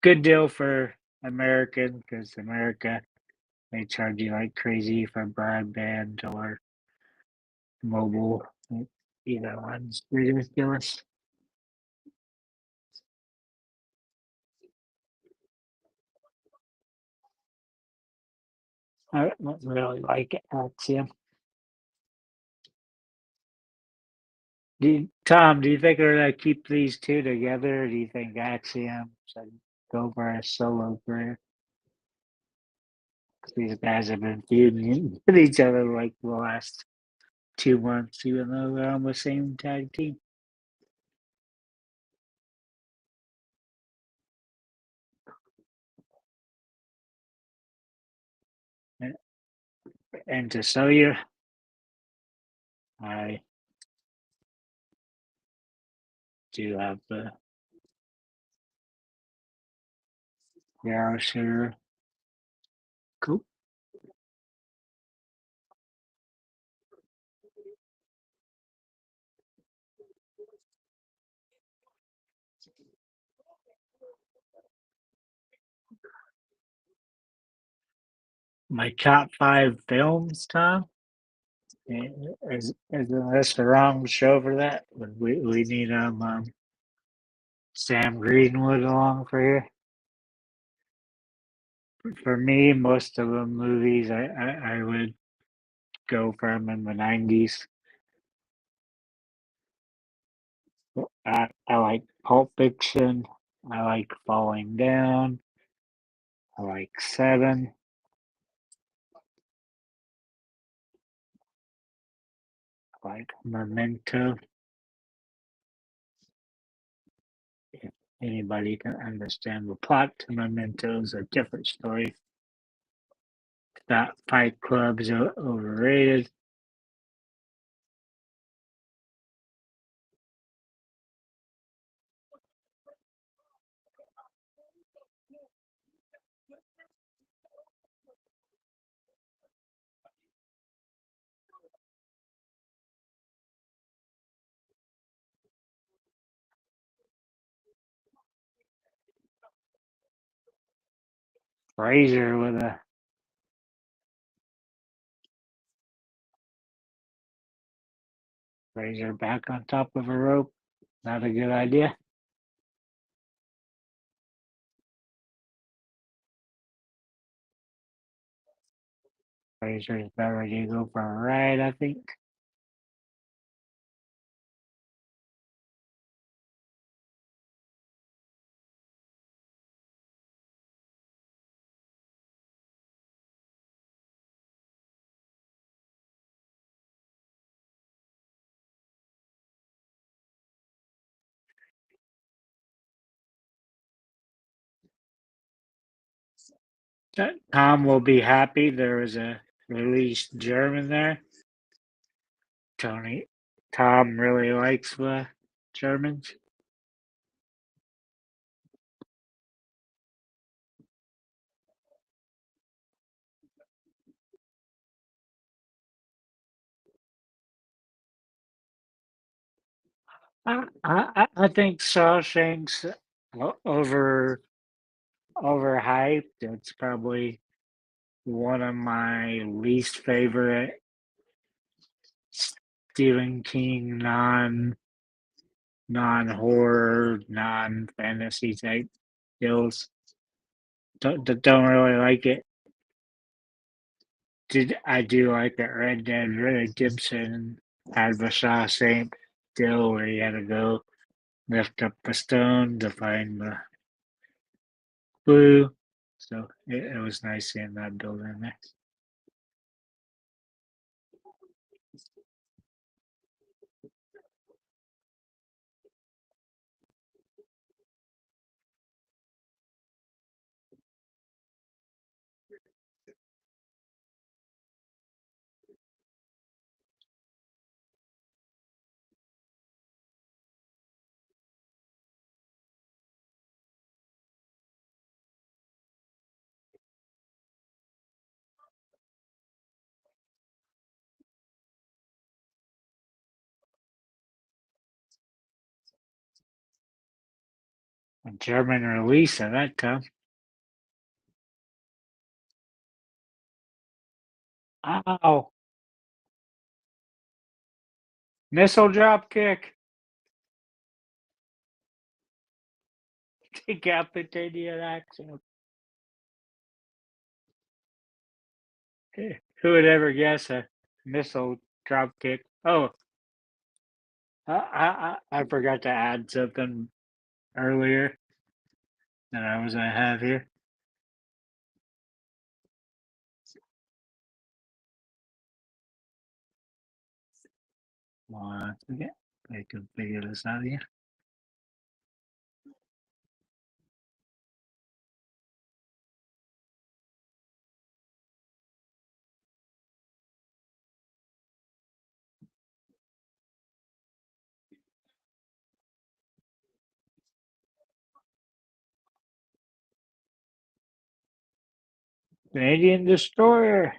good deal for American because America they charge you like crazy for broadband or mobile. Either one's ridiculous. I don't really like Axiom. Tom, do you think we're gonna keep these two together, or do you think Axiom should go for a solo career? These guys have been feuding with each other like the last 2 months, even though they're on the same tag team. And to sell you, I do have the Yarrow Sugar. Cool. My top 5 films, Tom. Is this the wrong show for that? We need Sam Greenwood along for here. For me, most of the movies I would go from in the 90s. I like Pulp Fiction. I like Falling Down. I like Seven. I like Memento. If anybody can understand the plot to Memento is a different story. That Fight Club's overrated. Fraser with a Fraser back on top of a rope. Not a good idea. Fraser's better to go for a ride, I think. Tom will be happy there was a released German there. Tony Tom really likes the Germans. I think Shawshank's over overhyped. It's probably one of my least favorite Stephen King non horror non fantasy type deals. Don't really like it. I do like that Red Dead Redemption had the Shawshank deal where you had to go lift up the stone to find the clue. So it was nice seeing that built in there. A German release of that time. Ow! Missile drop kick. Decapitated accent. Who would ever guess a missile drop kick? Oh, I forgot to add something earlier that I was gonna have here. One second. I can figure this out here. Canadian destroyer.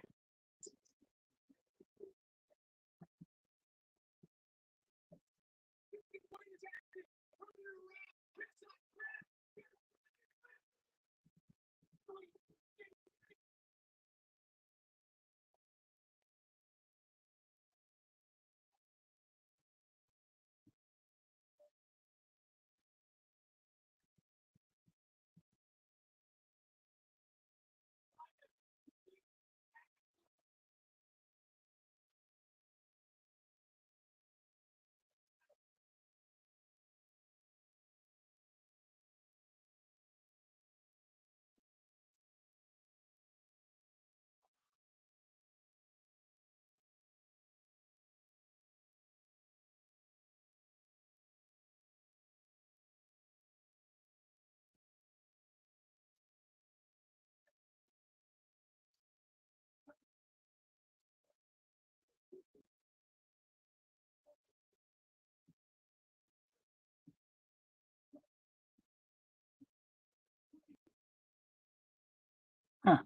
Huh.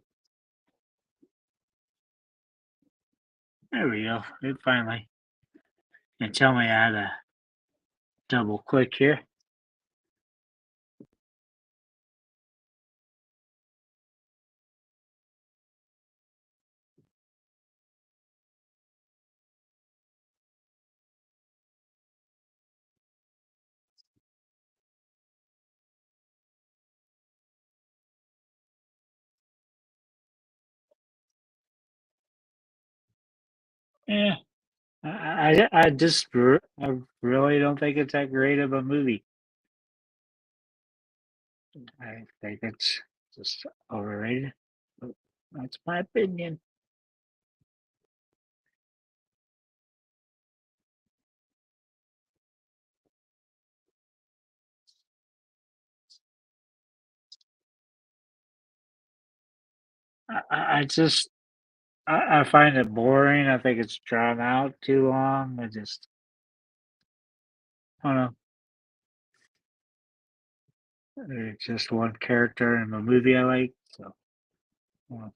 There we go. It finally. And tell me how to double click here. Yeah. I just I really don't think it's that great of a movie. I think it's just overrated. But that's my opinion. I just I find it boring. I think it's drawn out too long. I just don't know. It's just one character in a movie I like. So, uh,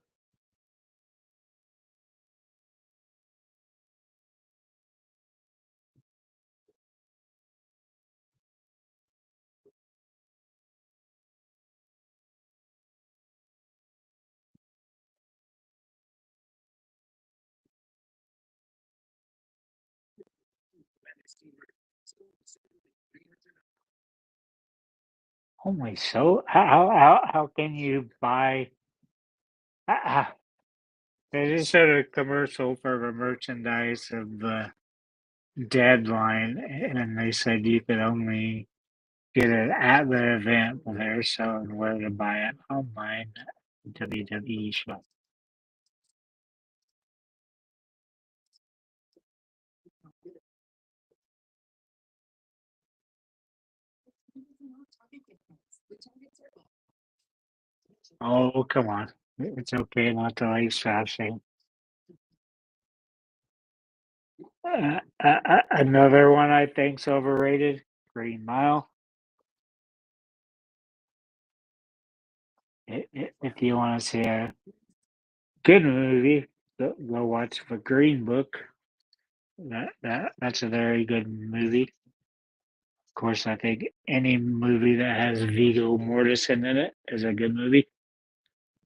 holy so how can you buy? Uh, they just showed a commercial for the merchandise of the Deadline, and they said you could only get it at the event, but they're showing where to buy it online. WWE shop. Oh, come on. It's okay not to like fashion. Another one I think's overrated, Green Mile. If you want to see a good movie, go watch The Green Book. That's a very good movie. Of course, I think any movie that has Viggo Mortensen in it is a good movie.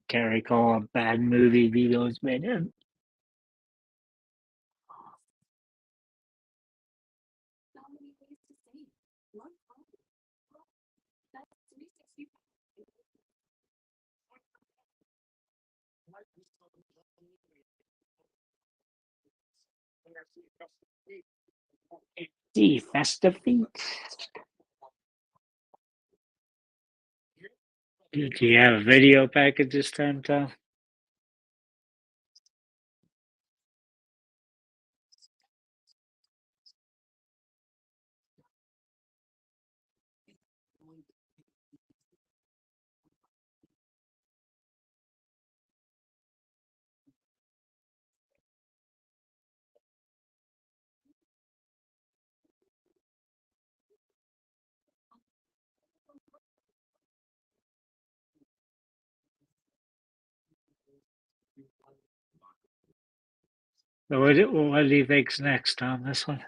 Can't recall a bad movie Viggo's been in. The Festive Feast. Do you have a video package this time, Tom? So what do you think's next on this one?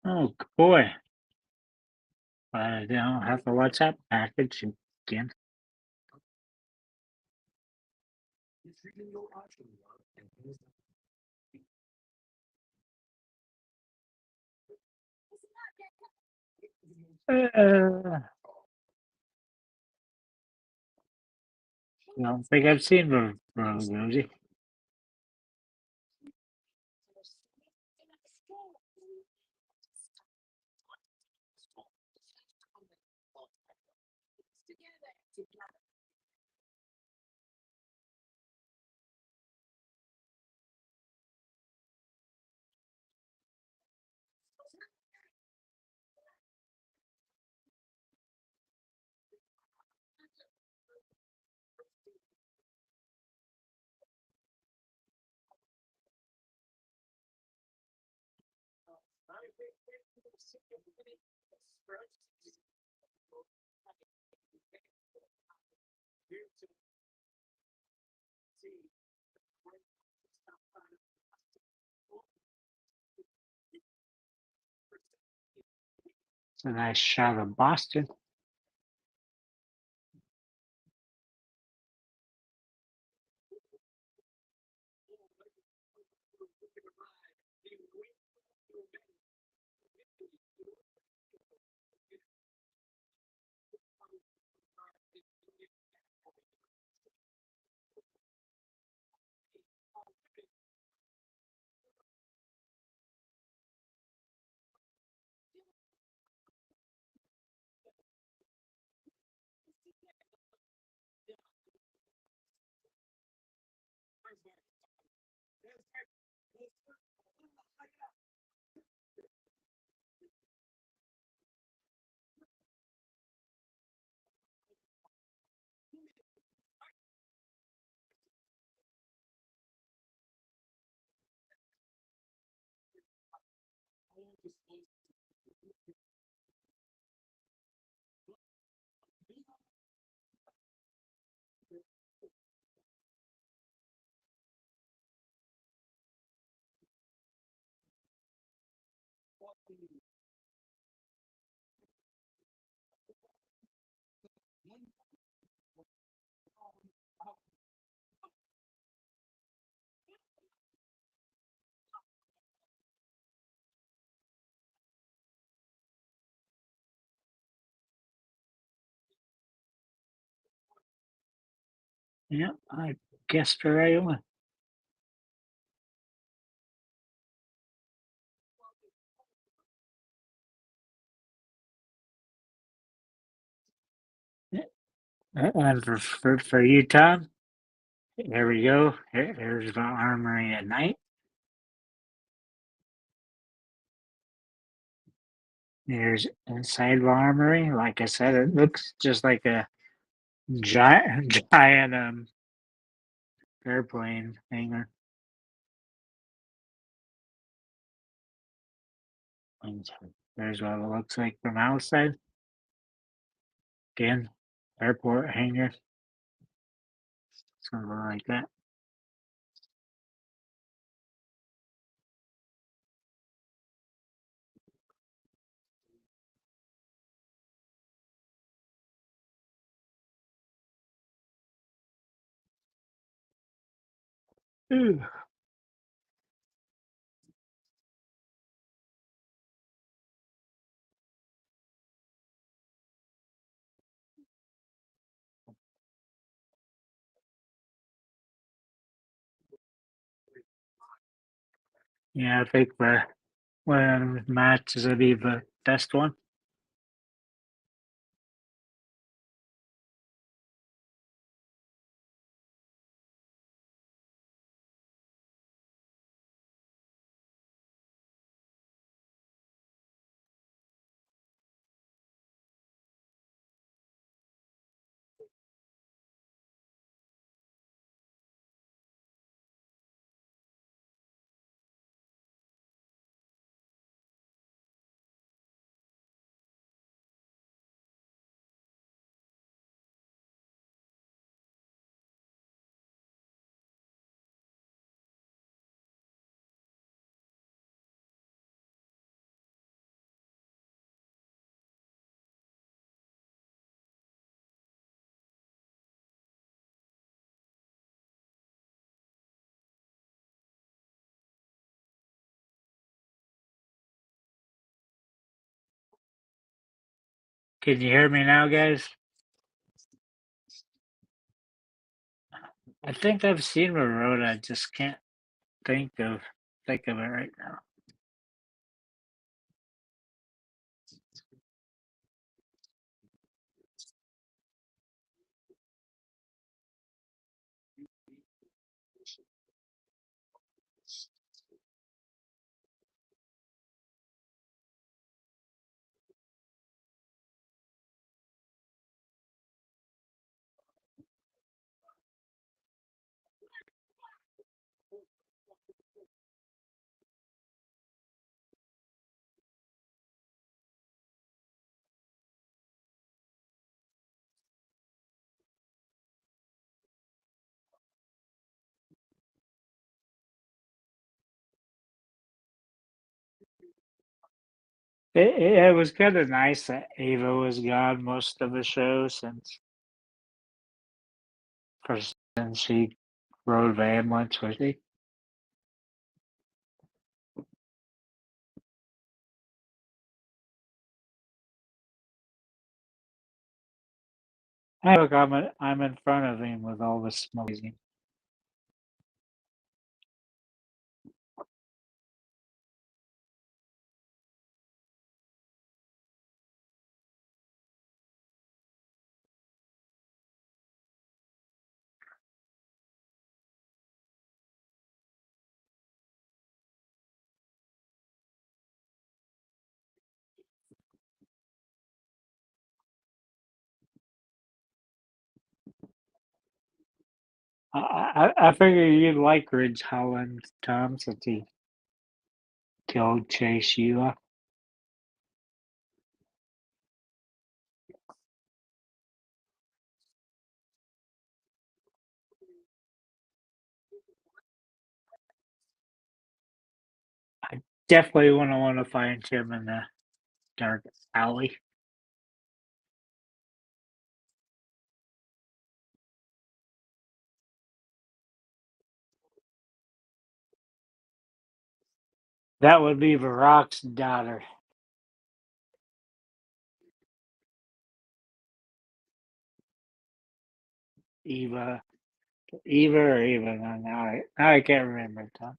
Oh boy, I don't have to watch that package again. I don't think I've seen the movie. It's a nice shot of Boston. Yeah, I guessed the right one. Yeah. And for you, Tom, there we go. There's the armory at night. There's inside the armory. Like I said, it looks just like a giant airplane hangar. And there's what it looks like from outside. Again, airport hangar, something like that. Ooh. Yeah, I think the one of the matches will be the best one. Can you hear me now, guys? I think I've seen the road. I just can't think of it right now. It was kind of nice that Ava was gone most of the show since she rode the ambulance with me. Hey, look, I'm in front of him with all the smoke. I figure you'd like Ridge Holland, Tom, since he killed Chase Sheila. definitely wouldn't want to find him in a dark alley. That would be Barack's daughter. Eva. Eva or Eva. Now I can't remember, Tom.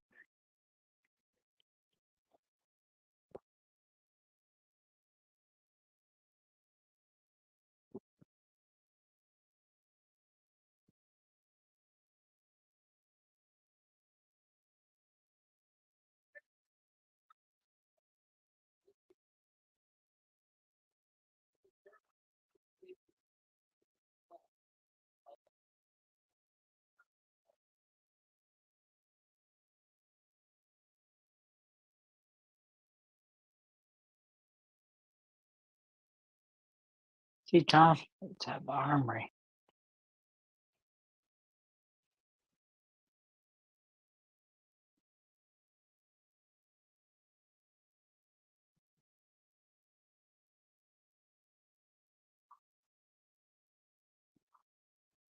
See, Tom, let's have the armory.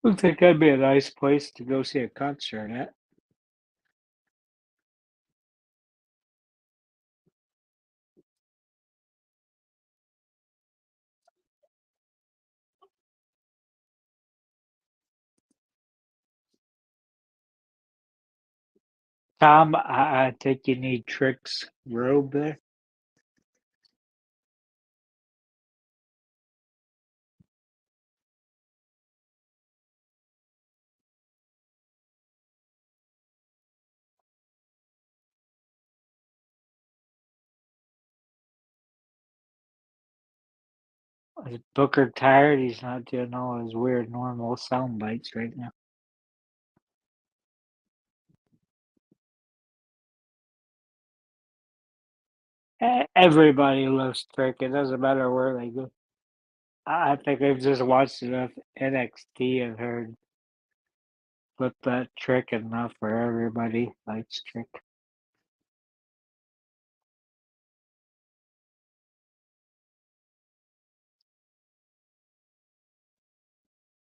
Looks like that'd be a nice place to go see a concert at. Tom, I think you need Trick's robe there. Is Booker tired? He's not doing all his weird normal sound bites right now. Everybody loves Trick. It doesn't matter where they go. I think I've just watched enough NXT and heard flip that Trick enough where everybody likes Trick.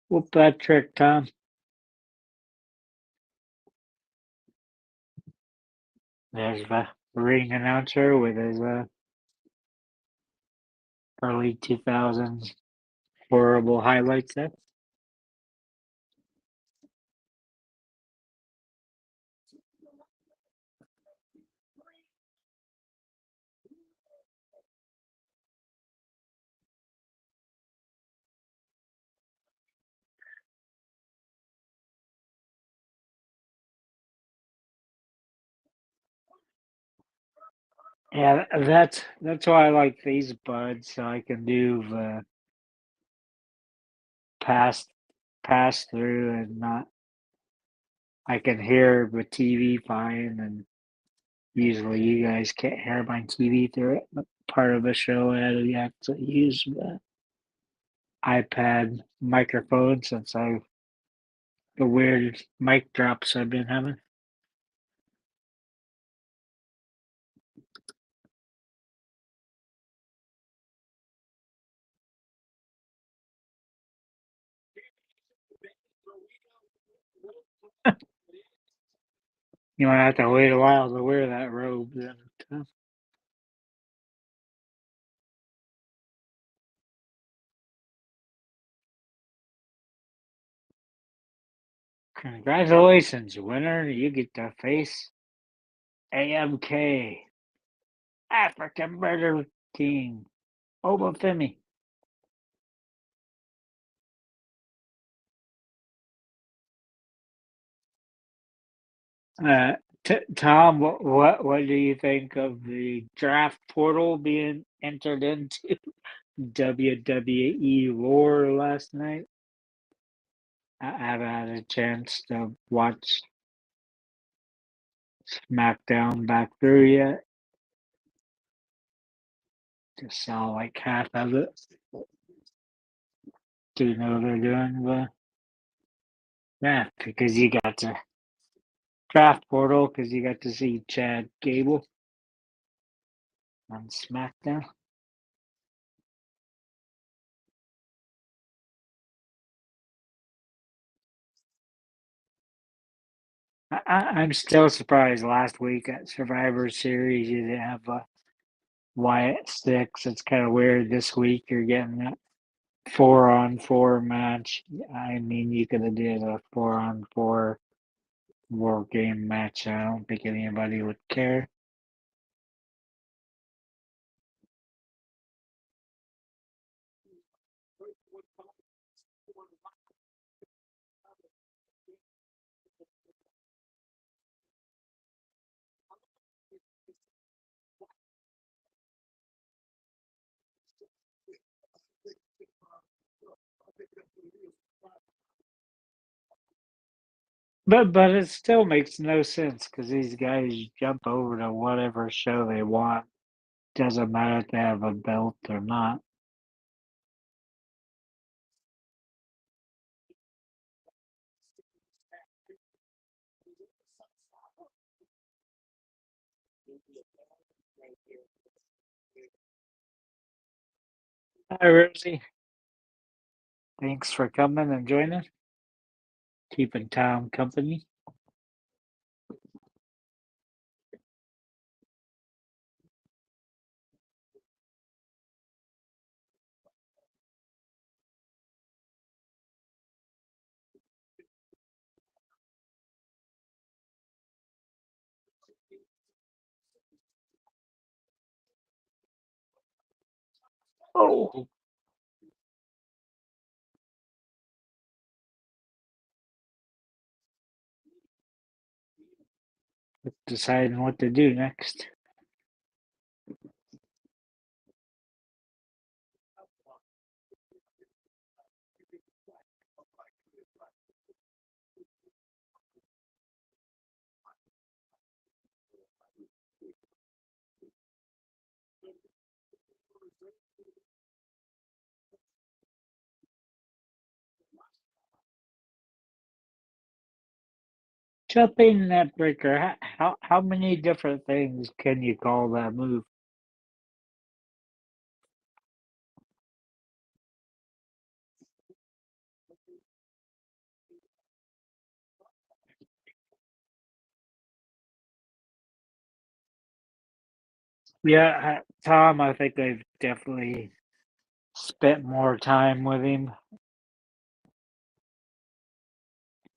Whoop that Trick, Tom. There's the ring announcer with his early 2000s horrible highlights there. Yeah, that's why I like these buds, so I can do the pass pass through and not. I can hear the TV fine, and usually you guys can't hear my TV through it. But part of the show, I had to actually use the iPad microphone since the weird mic drops I've been having. You might have to wait a while to wear that robe then. Congratulations, winner. You get to face AMK, African Murder King, Obafemi. Uh, Tom, what do you think of the draft portal being entered into WWE lore last night? I haven't had a chance to watch SmackDown back through yet. Just saw like half of it. Do you know what they're doing? Yeah, because you got to draft portal because you got to see Chad Gable. on SmackDown. I'm still surprised last week at Survivor Series you didn't have a Wyatt Six. It's kind of weird this week you're getting that 4-on-4 match. I mean, you could have did a 4-on-4 war game match. I don't think anybody would care. But it still makes no sense because these guys jump over to whatever show they want. Doesn't matter if they have a belt or not. Hi, Rosie. Thanks for coming and joining. Keeping Tom company. Oh, deciding what to do next. Jumping net breaker. How many different things can you call that move? Yeah, Tom, I think they've definitely spent more time with him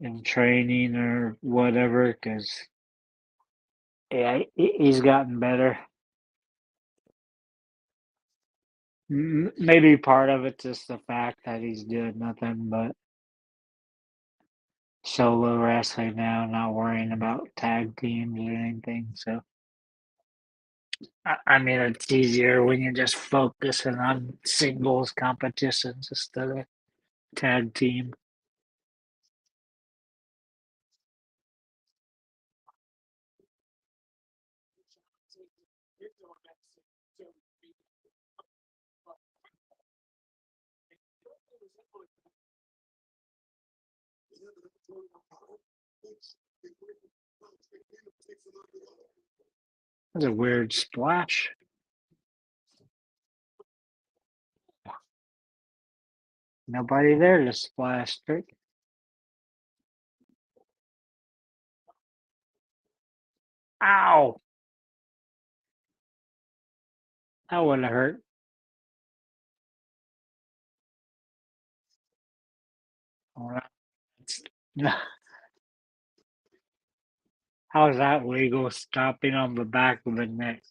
in training or whatever because yeah, he's gotten better. Maybe part of it's just the fact that he's doing nothing but solo wrestling now, not worrying about tag teams or anything. So, I mean, it's easier when you're just focusing on singles competitions instead of tag team. That's a weird splash. Nobody there to splash. Trick. Ow! That would have hurt. Oh, no. How's that legal? Stopping on the back of the neck.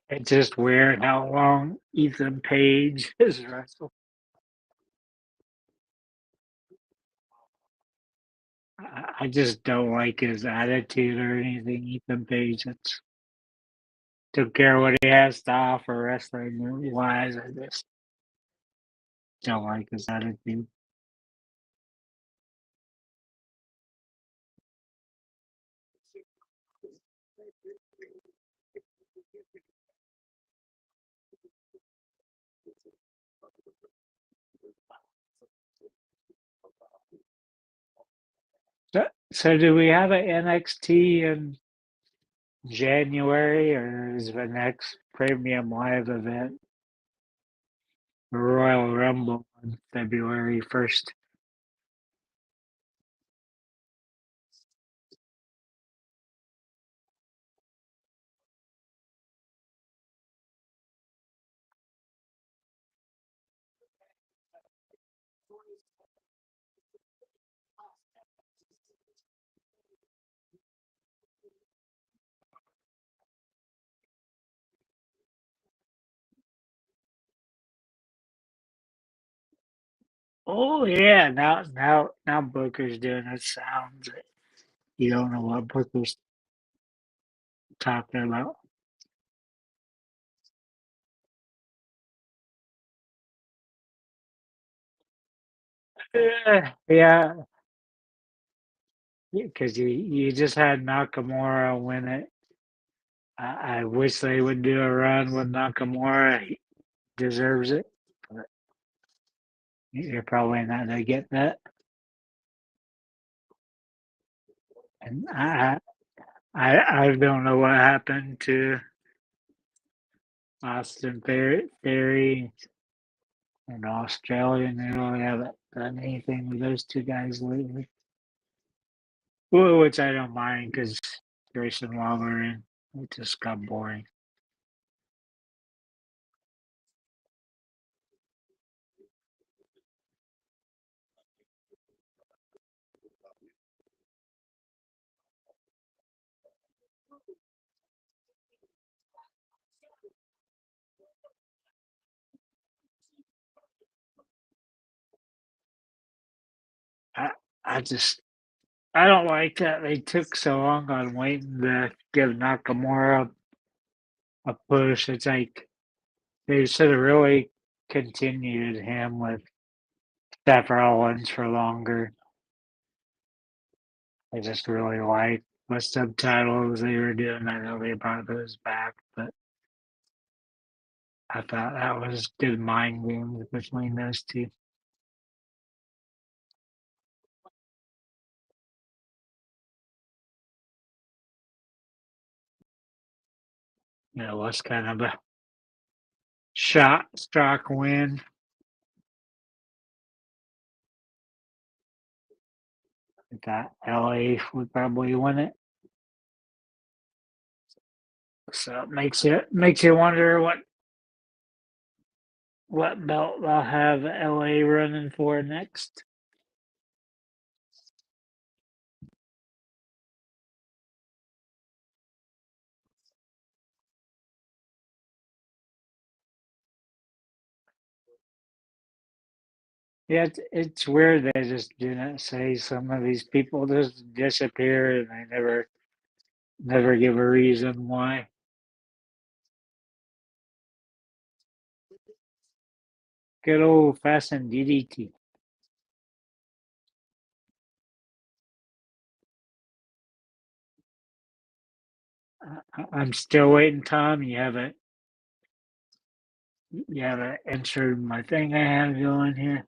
It's just weird how long Ethan Page has wrestled. I just don't like his attitude or anything. Ethan Page, it's don't care what he has to offer wrestling wise. I just don't like his attitude. So do we have an NXT in January, or is the next premium live event Royal Rumble on February 1st? Oh yeah, now Booker's doing the sounds. You don't know what Booker's talking about. Yeah, because you just had Nakamura win it. I wish they would do a run with Nakamura. He deserves it, but you're probably not gonna get that. And I don't know what happened to Austin Theory and Australia. They really haven't done anything with those two guys lately. Well, which I don't mind because Grayson Waller and it just got boring. I I just I don't like that they took so long on waiting to give Nakamura a push. It's like they should have really continued him with Seth Rollins for longer. I just really like the subtitles they were doing. I know they brought those back, but I thought that was good mind games between those two. It was kind of a shot stock win. I thought LA would probably win it. So it makes you wonder what belt they'll have LA running for next. Yeah, it's weird they just didn't say some of these people just disappear and they never give a reason why. Good old fashioned DDT. I'm still waiting, Tom. You haven't answered my thing I have going here.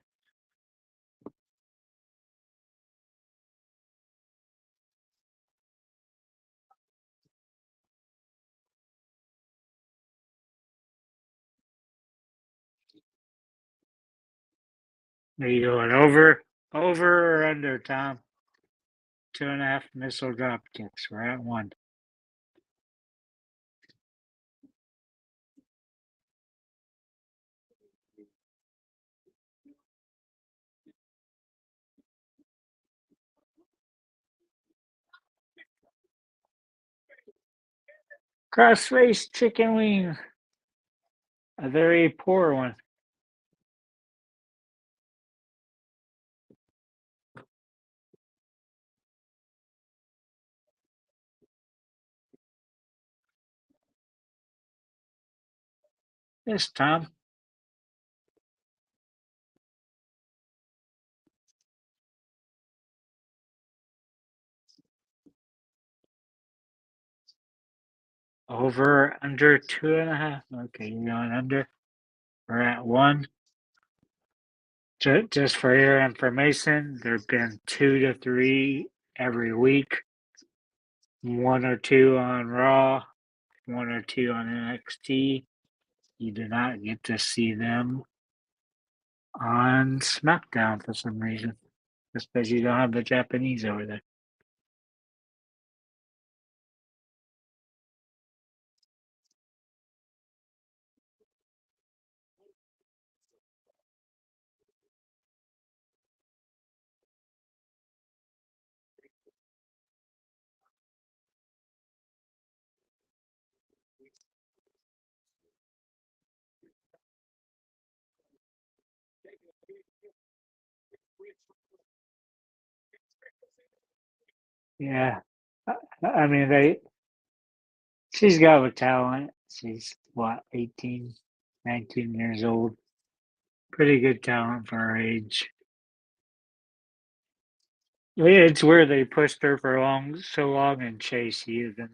Are you going over or under, Tom? 2.5 missile drop kicks. We're at one. Crossface chicken wing. A very poor one. This Tom. Over under 2.5. Okay, you're going under. We're at one. Just for your information, there have been 2 to 3 every week, one or two on Raw, one or two on NXT. You do not get to see them on SmackDown for some reason, just because you don't have the Japanese over there. Yeah, I mean she's got the talent. She's what, 18, 19 years old. Pretty good talent for her age. It's where they pushed her for so long and Chase U, then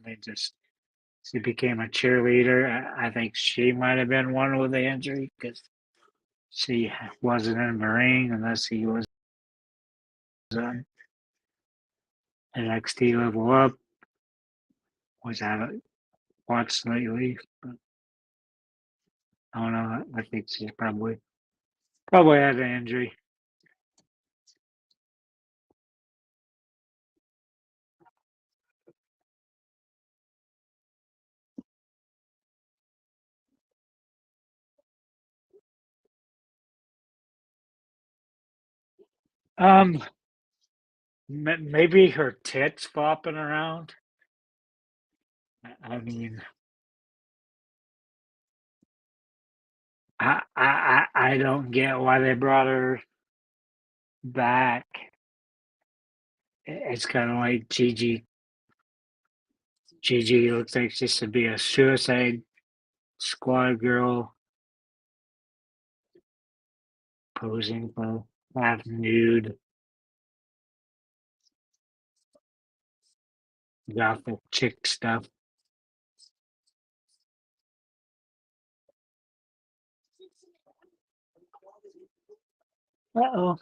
she became a cheerleader. I think she might have been one with the injury because she wasn't in the ring unless he was on NXT Level Up, which I haven't watched lately. But I don't know. I think she's probably had an injury. Um, maybe her tits flopping around. I mean, I don't get why they brought her back. It's kind of like Gigi. Gigi looks like she should be a Suicide Squad girl posing for half nude gothic chick stuff. Uh-oh.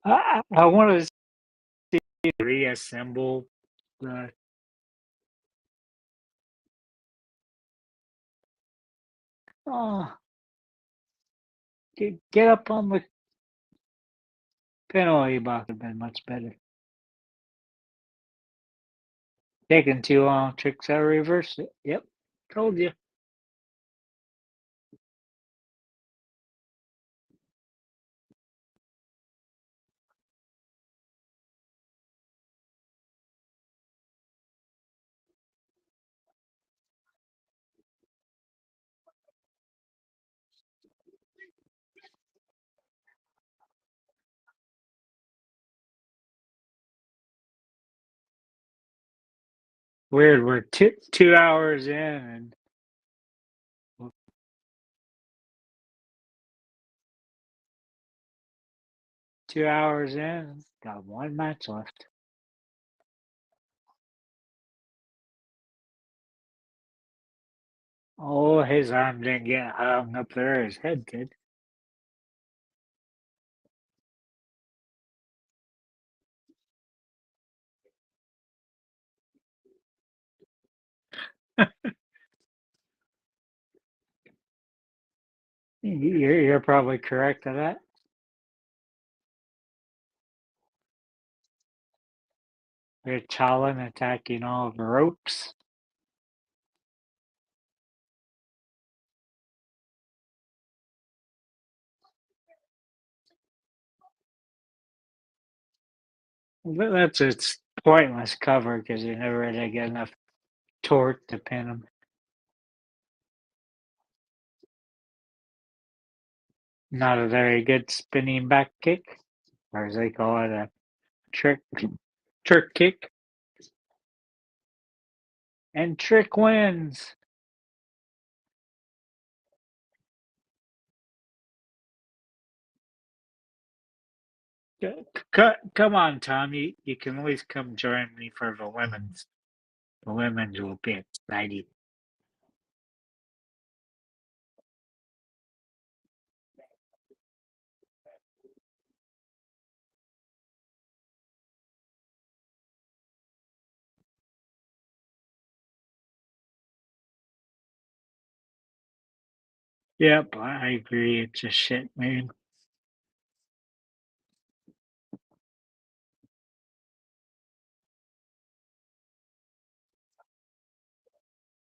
I want to see reassemble the. Oh, get up on the penalty box. Would have been much better. Taking too long. Tricks out reverse it. Yep, told you. Weird. We're 2 hours in, and 2 hours in, got one match left. Oh, his arm didn't get hung up there. His head did. You're probably correct on that. We're Challen attacking all the ropes. That's its pointless cover because you're never going to get enough torque to pin him. Not a very good spinning back kick, or as they call it, a trick kick. And Trick wins. Come on, Tom. You can at least come join me for the women's. The women's will be exciting. Yep, I agree. It's a shit, man.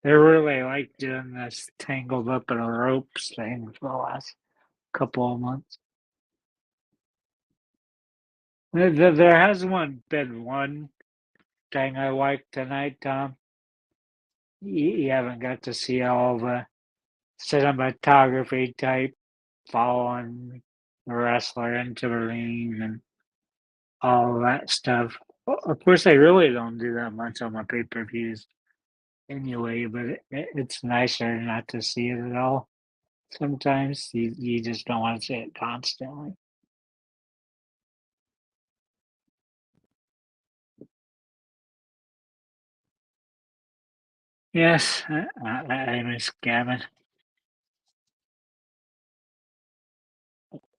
They really like doing this tangled up in a ropes thing for the last couple of months. There has been one thing I liked tonight, Tom. You haven't got to see all the cinematography type following the wrestler into the ring and all that stuff. Of course, they really don't do that much on the pay per views anyway, but it's nicer not to see it at all. Sometimes you just don't want to see it constantly. Yes, I miss Gavin.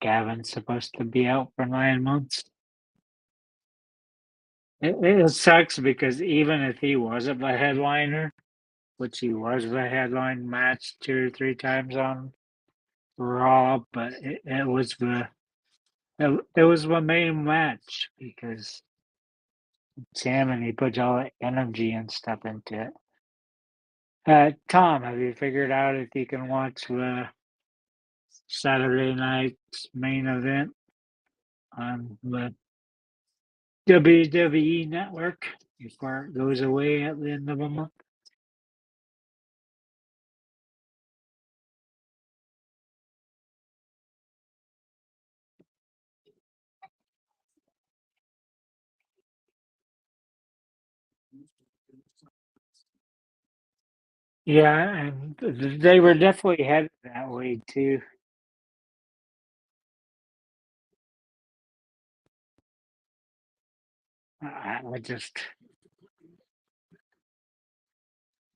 Gavin's supposed to be out for 9 months. It sucks because even if he wasn't the headliner, which he was the headline match 2 or 3 times on Raw, but it was the main match because it's him and he puts all the energy and stuff into it. Tom, have you figured out if you can watch the Saturday night's main event on the WWE network before it goes away at the end of the month? Yeah, and they were definitely headed that way too. I just,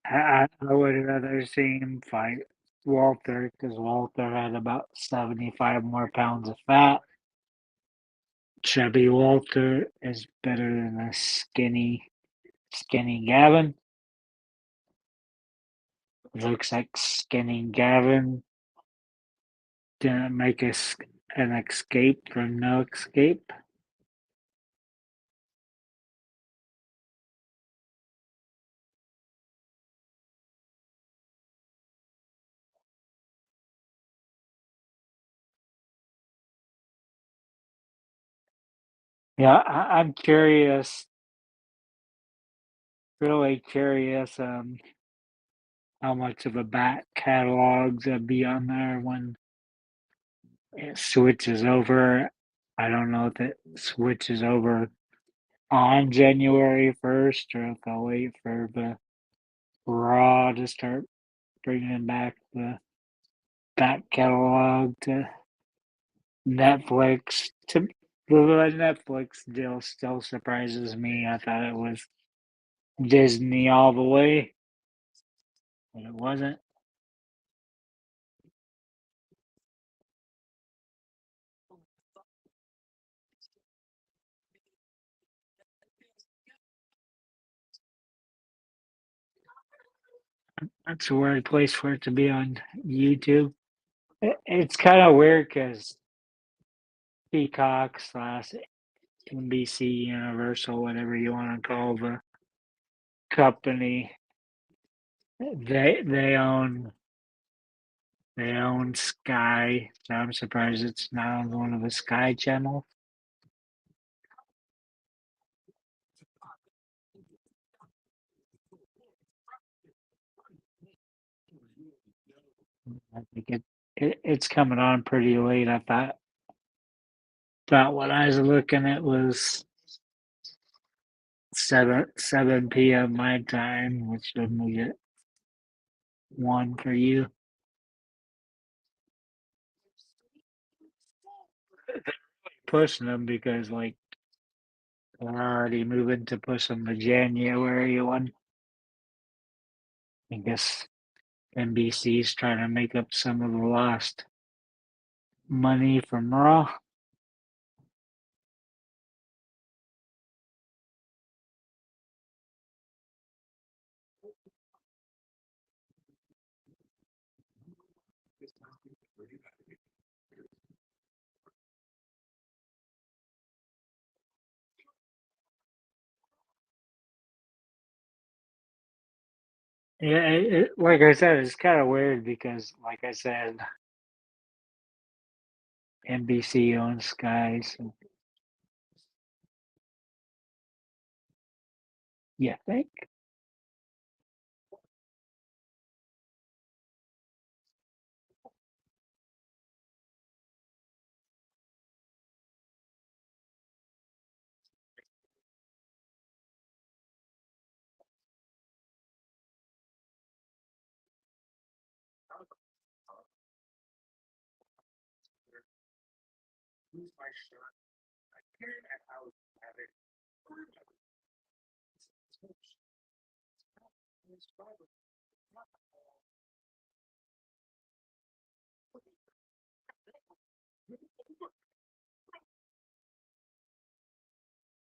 I would rather see him fight Walter because Walter had about 75 more pounds of fat. Chubby Walter is better than a skinny Gavin. Looks like skinny Gavin didn't make an escape from no escape. Yeah, I'm curious, really curious, how much of a back catalog's gonna be on there when it switches over. I don't know if it switches over on January 1st or if I'll wait for the Raw to start bringing back the back catalog to Netflix. The Netflix deal still surprises me. I thought it was Disney all the way, but it wasn't. That's a weird place for it to be on YouTube. It's kind of weird because Peacock slash NBC Universal, whatever you want to call the company, they own Sky. So I'm surprised it's not on one of the Sky channels. I think it's coming on pretty late. I thought when I was looking, it was seven p.m. my time, which would make it 1 for you. Pushing them because like we're already moving to push them to January 1. I guess NBC's trying to make up some of the lost money from Raw. Yeah, like I said, it's kind of weird because, like I said, NBC owns Sky, so you think?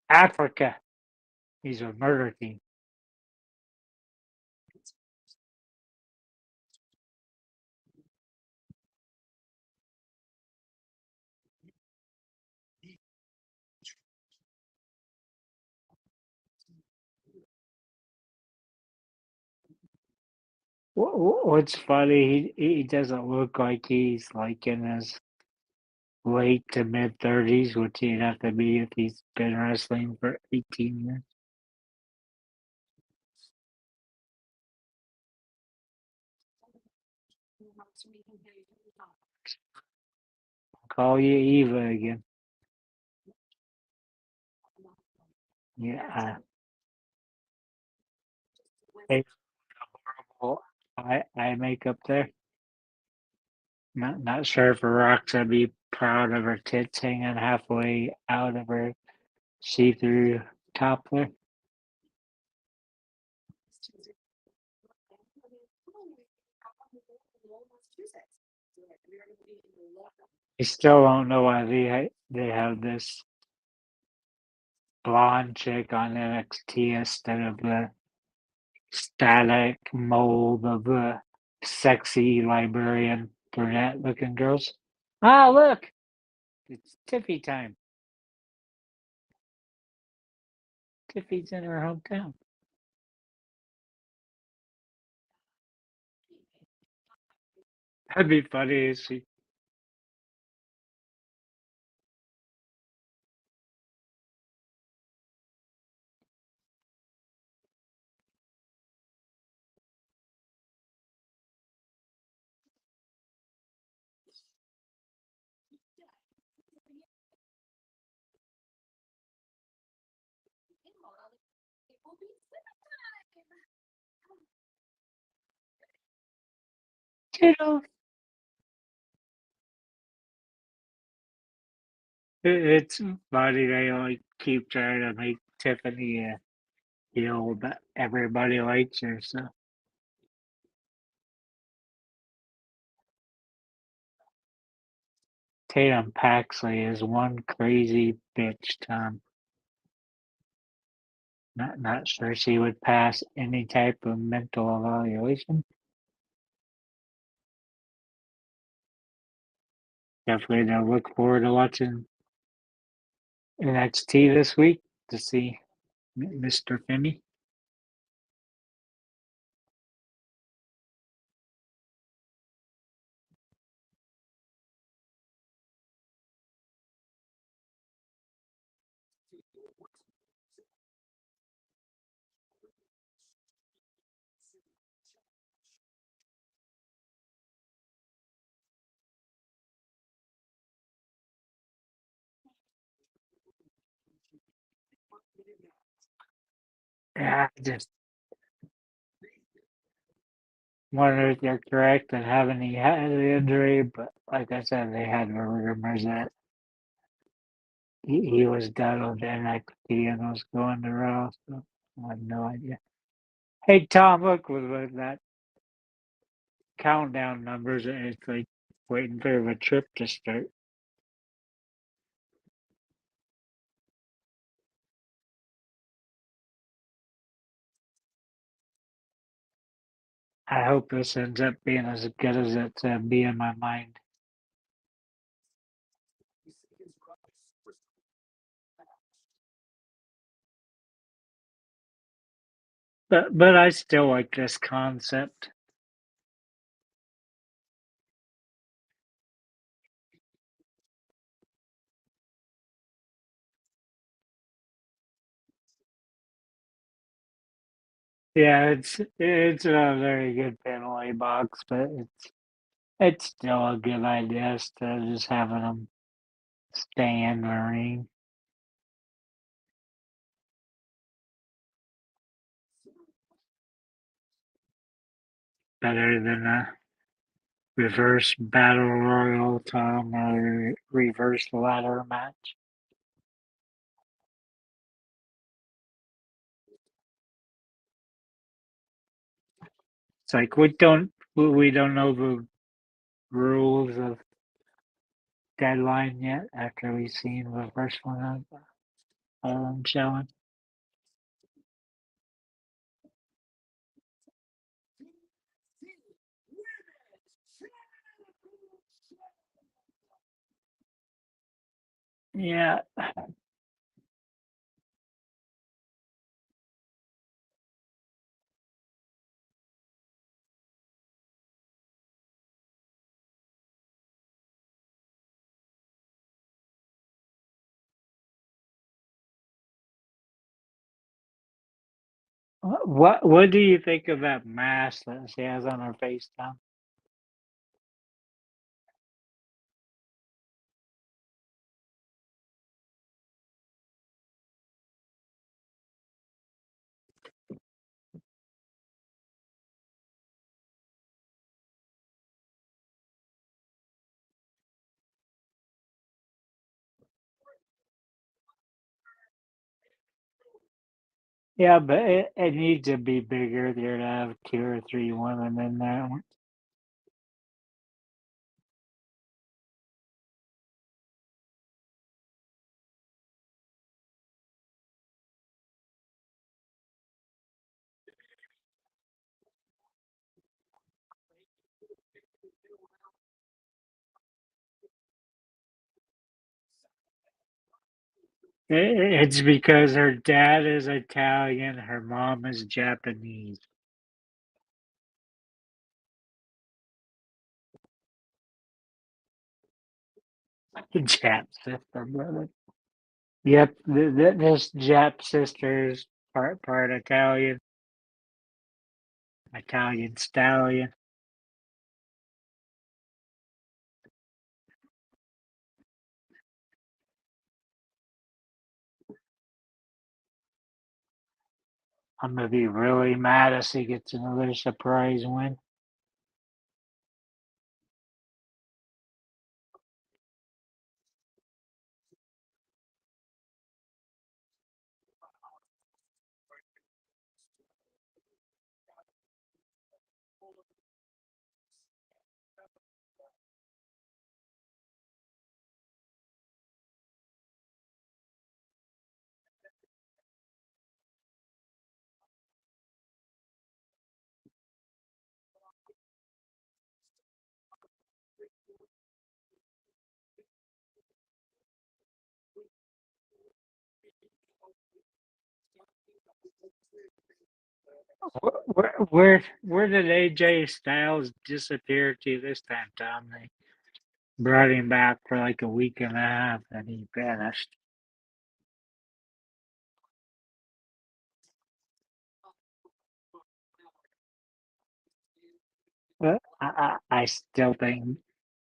Africa. He's a murder team. What's funny? He doesn't look like he's like in his late to mid 30s, which he'd have to be if he's been wrestling for 18 years. Call you Eva again. Yeah. Hey, horrible eye makeup there. Not sure if Roxy would be proud of her tits hanging halfway out of her see-through top there. I still don't know why they have this blonde chick on NXT instead of the static mold of the sexy librarian brunette looking girls. Ah, look, it's Tiffy time. Tiffy's in her hometown. That'd be funny if she. Toodles. It's funny they like keep trying to make Tiffany a heel, but everybody likes her. So Tatum Paxley is one crazy bitch, Tom. Not sure she would pass any type of mental evaluation. Definitely gonna look forward to watching NXT this week to see Mr. Finney. Yeah, I just wonder if they're correct in having he had the injury, but like I said, they had rumors that he was done with NXT and was going to Raw, so I have no idea. Hey Tom, look with that countdown numbers, it's like waiting for a trip to start. I hope this ends up being as good as it's be in my mind. But I still like this concept. Yeah, it's a very good penalty box, but it's still a good idea instead of just having them stay in the ring. Better than a reverse battle royal, Tom, or reverse ladder match. It's like we don't know the rules of deadline yet after we've seen the first one of them showing. Yeah. What do you think of that mask that she has on her face, Tom? Yeah, but it needs to be bigger there to have 2 or 3 women in there. It's because her dad is Italian, her mom is Japanese. Jap sister, brother. Yep, this Jap sister's part Italian, Italian stallion. I'm gonna be really mad if he gets another surprise win. Where did AJ Styles disappear to this time, Tom? They brought him back for like a week and a half, and he vanished. But I still think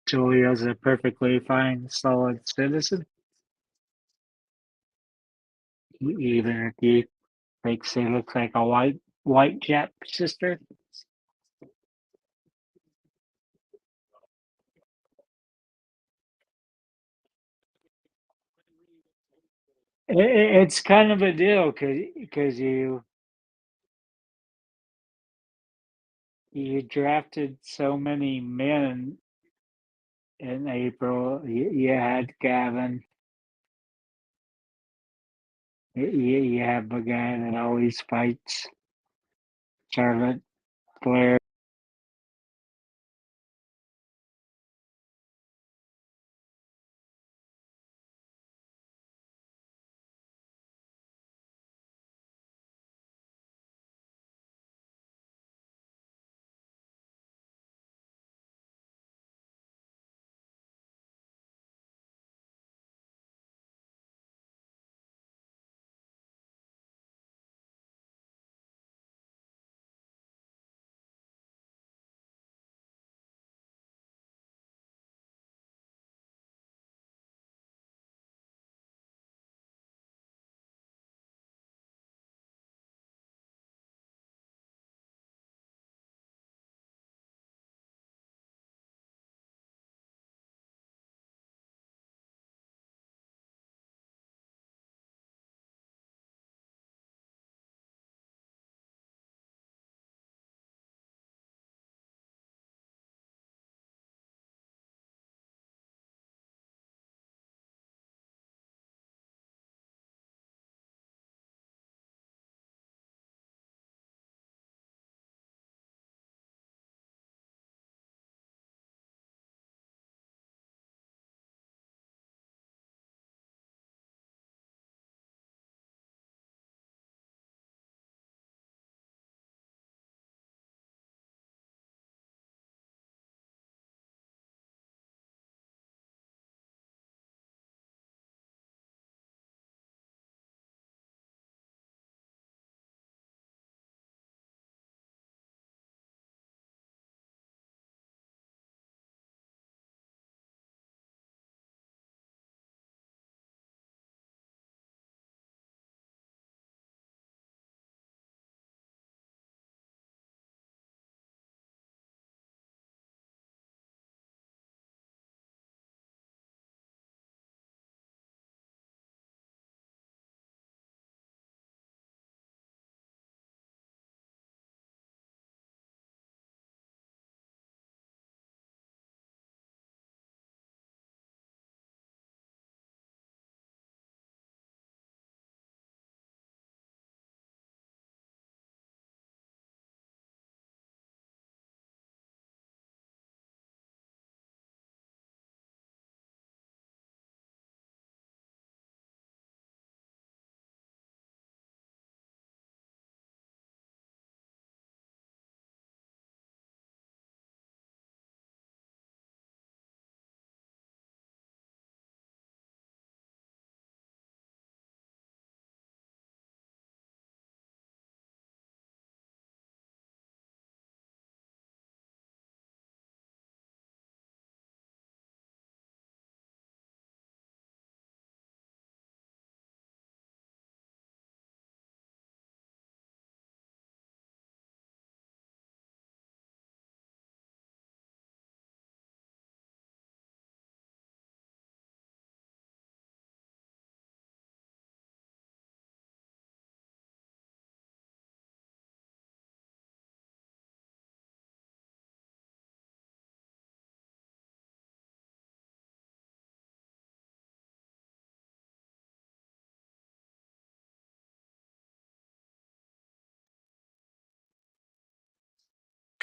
Julia's a perfectly fine, solid citizen, even if you think she looks like a white Jap sister. It's kind of a deal because you drafted so many men in April. You had Gavin. You have a guy that always fights, Charlotte Flair.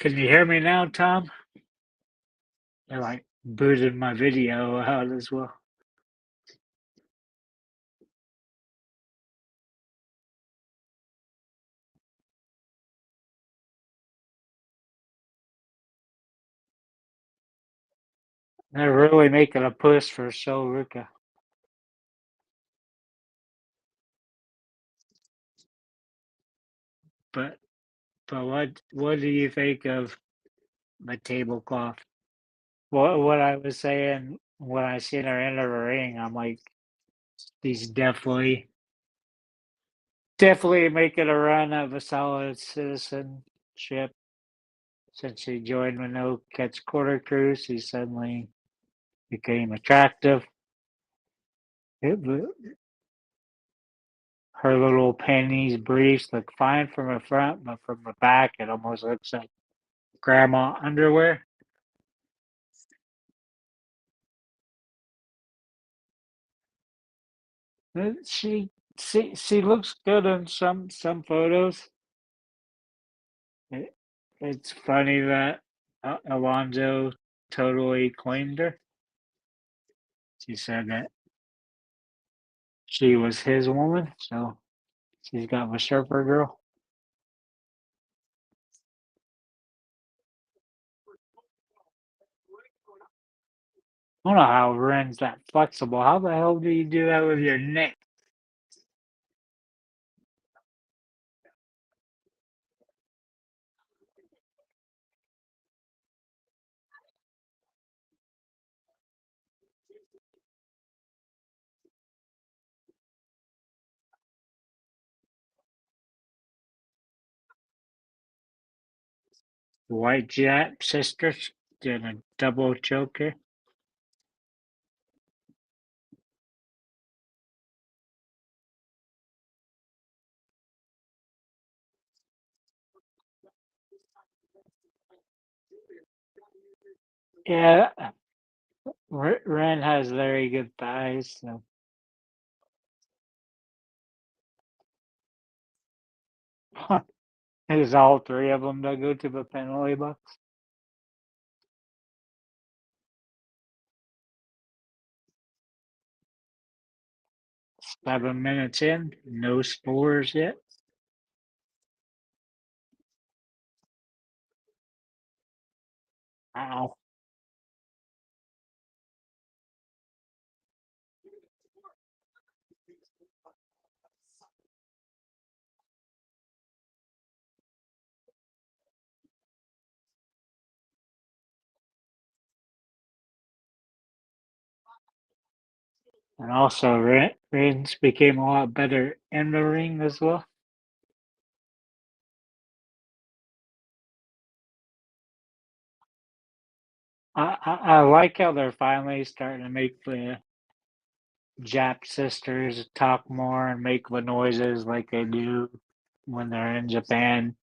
Can you hear me now, Tom? I like booted my video out as well. They're really making a push for Rica. But what do you think of my tablecloth? What I was saying when I seen her enter the ring, I'm like, he's definitely making a run of a solid citizenship. Since she joined the No Catch Quarter Crew, she suddenly became attractive. It, her little panties briefs look fine from the front, but from the back, it almost looks like grandma underwear. She she looks good in some photos. It, it's funny that Alonzo totally claimed her. She said that she was his woman, so she's got my surfer girl. I don't know how Ren's that flexible. How the hell do you do that with your neck? White Jet sisters did a double choker. Yeah, Ren has very good thighs. So. Is all three of them to go to the penalty box? $7 minutes in, no spores yet. Ow. And also, Ren's became a lot better in the ring as well. I like how they're finally starting to make the Jap sisters talk more and make the noises like they do when they're in Japan.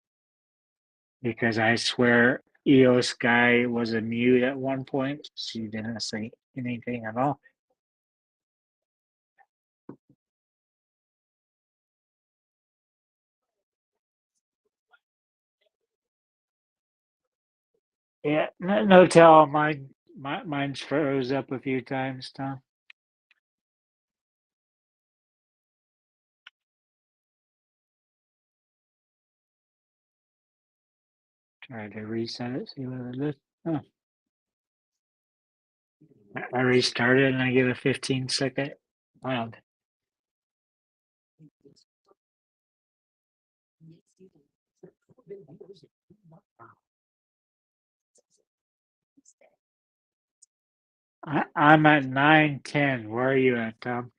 Because I swear Io Sky was a mute at one point. She didn't say anything at all. Yeah, no tell. Mine's froze up a few times, Tom. Try to reset it, see what it is. Huh. I restarted and I get a 15-second round. I'm at 9:10. Where are you at, Tom?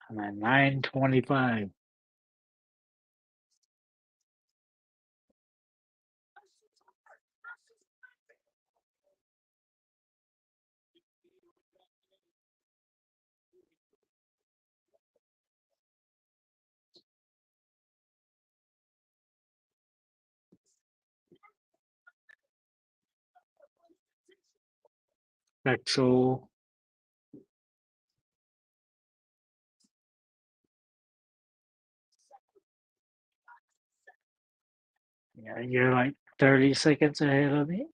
I'm at 9:25. sexual. Yeah, you're like 30 seconds ahead of me.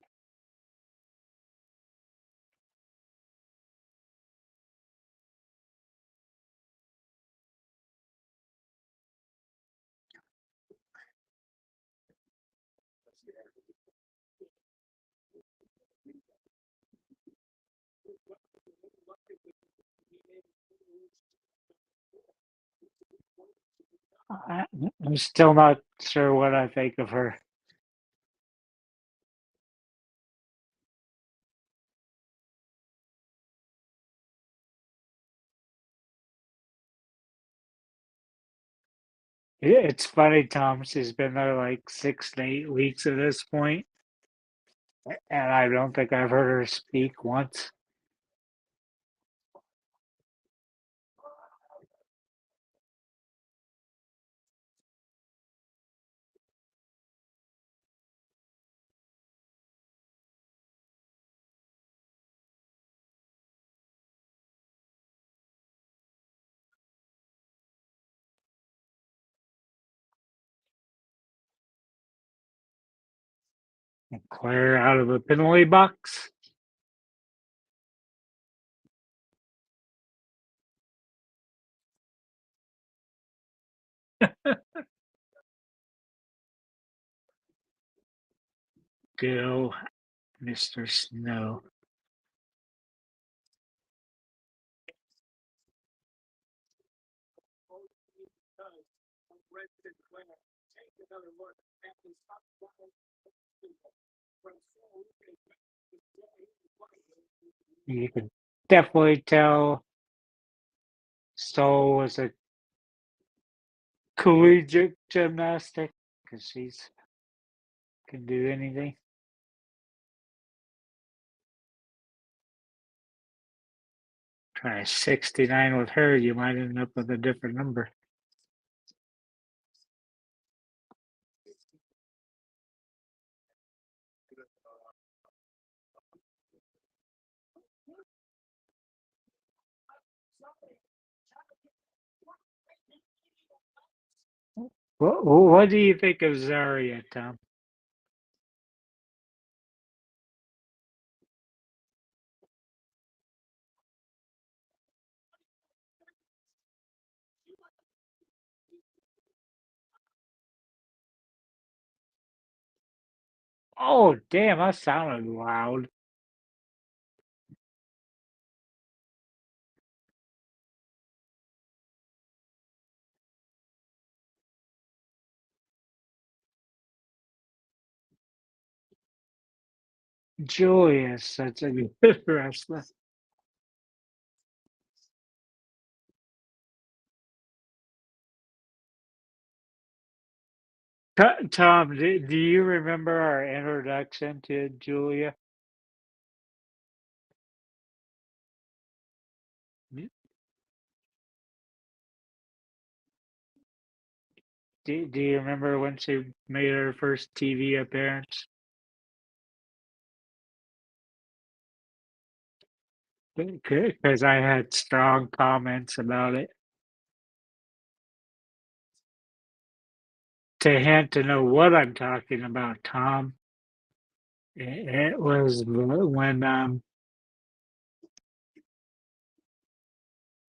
I'm still not sure what I think of her. It's funny, Tom. She's been there like 6 to 8 weeks at this point, and I don't think I've heard her speak once. Clear out of the penalty box. Go, Mr. Snow. You can definitely tell Stoll was a collegiate gymnastic because she's can do anything. Try 69 with her, you might end up with a different number. What do you think of Zarya, Tom? Oh, damn, that sounded loud. Julia is such a good wrestler. Tom, do you remember our introduction to Julia? Do you remember when she made her first TV appearance? Because I had strong comments about it. To hint to know what I'm talking about, Tom, it was when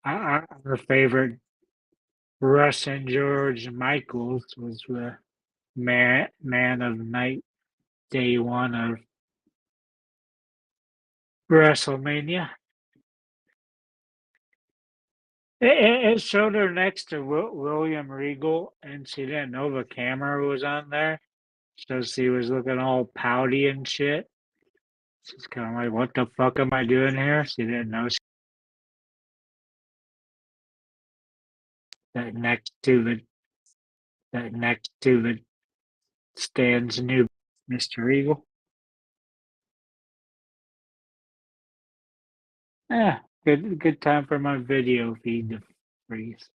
our favorite Russian George Michaels was the man of night day one of WrestleMania. It showed her next to William Regal, and she didn't know the camera was on there. So she was looking all pouty and shit. She's kind of like, "What the fuck am I doing here?" She didn't know that next to the stands new Mr. Eagle. Yeah, good time for my video feed to freeze.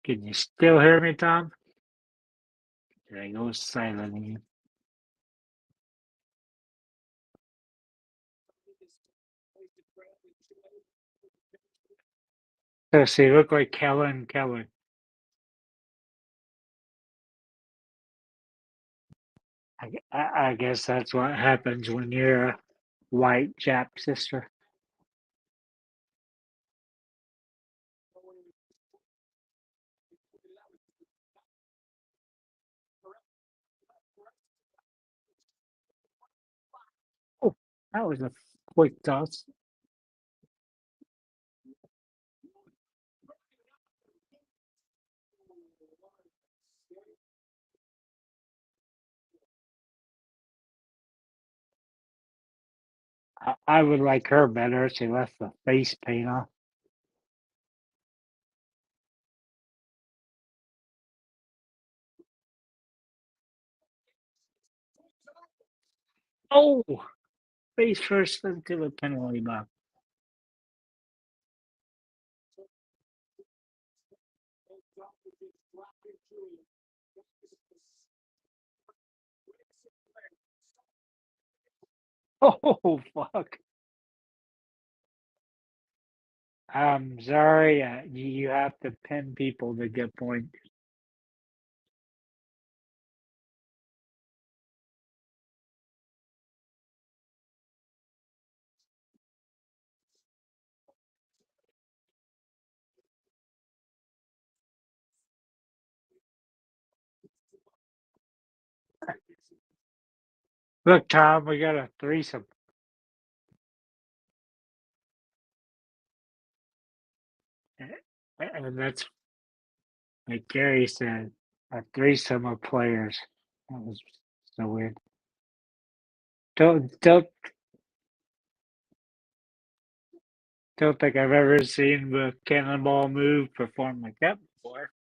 Can you still hear me, Tom? Did I go silent again? So she look like Kellen Keller. I guess that's what happens when you're a white Jap sister. Oh, that was a quick toss. I would like her better if she left the face paint off. Oh, face first into the penalty box. Oh, fuck. I'm sorry. You have to pin people to get points. Look, Tom, we got a threesome. And that's, like Gary said, a threesome of players. That was so weird. Don't think I've ever seen the cannonball move performed like that before.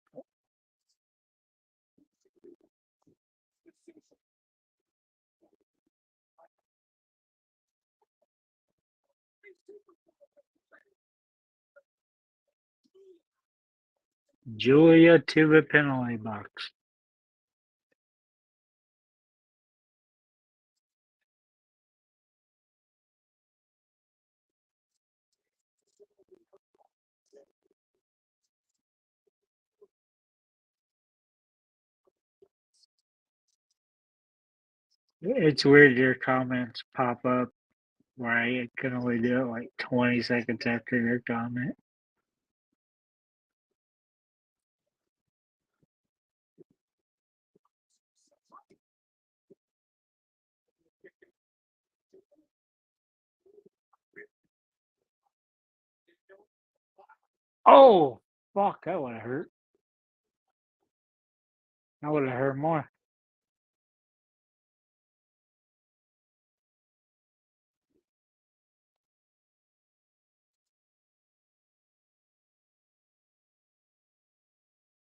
Julia to the penalty box. It's weird your comments pop up where I can only do it like 20 seconds after your comment. Oh, fuck, that would have hurt. That would have hurt more.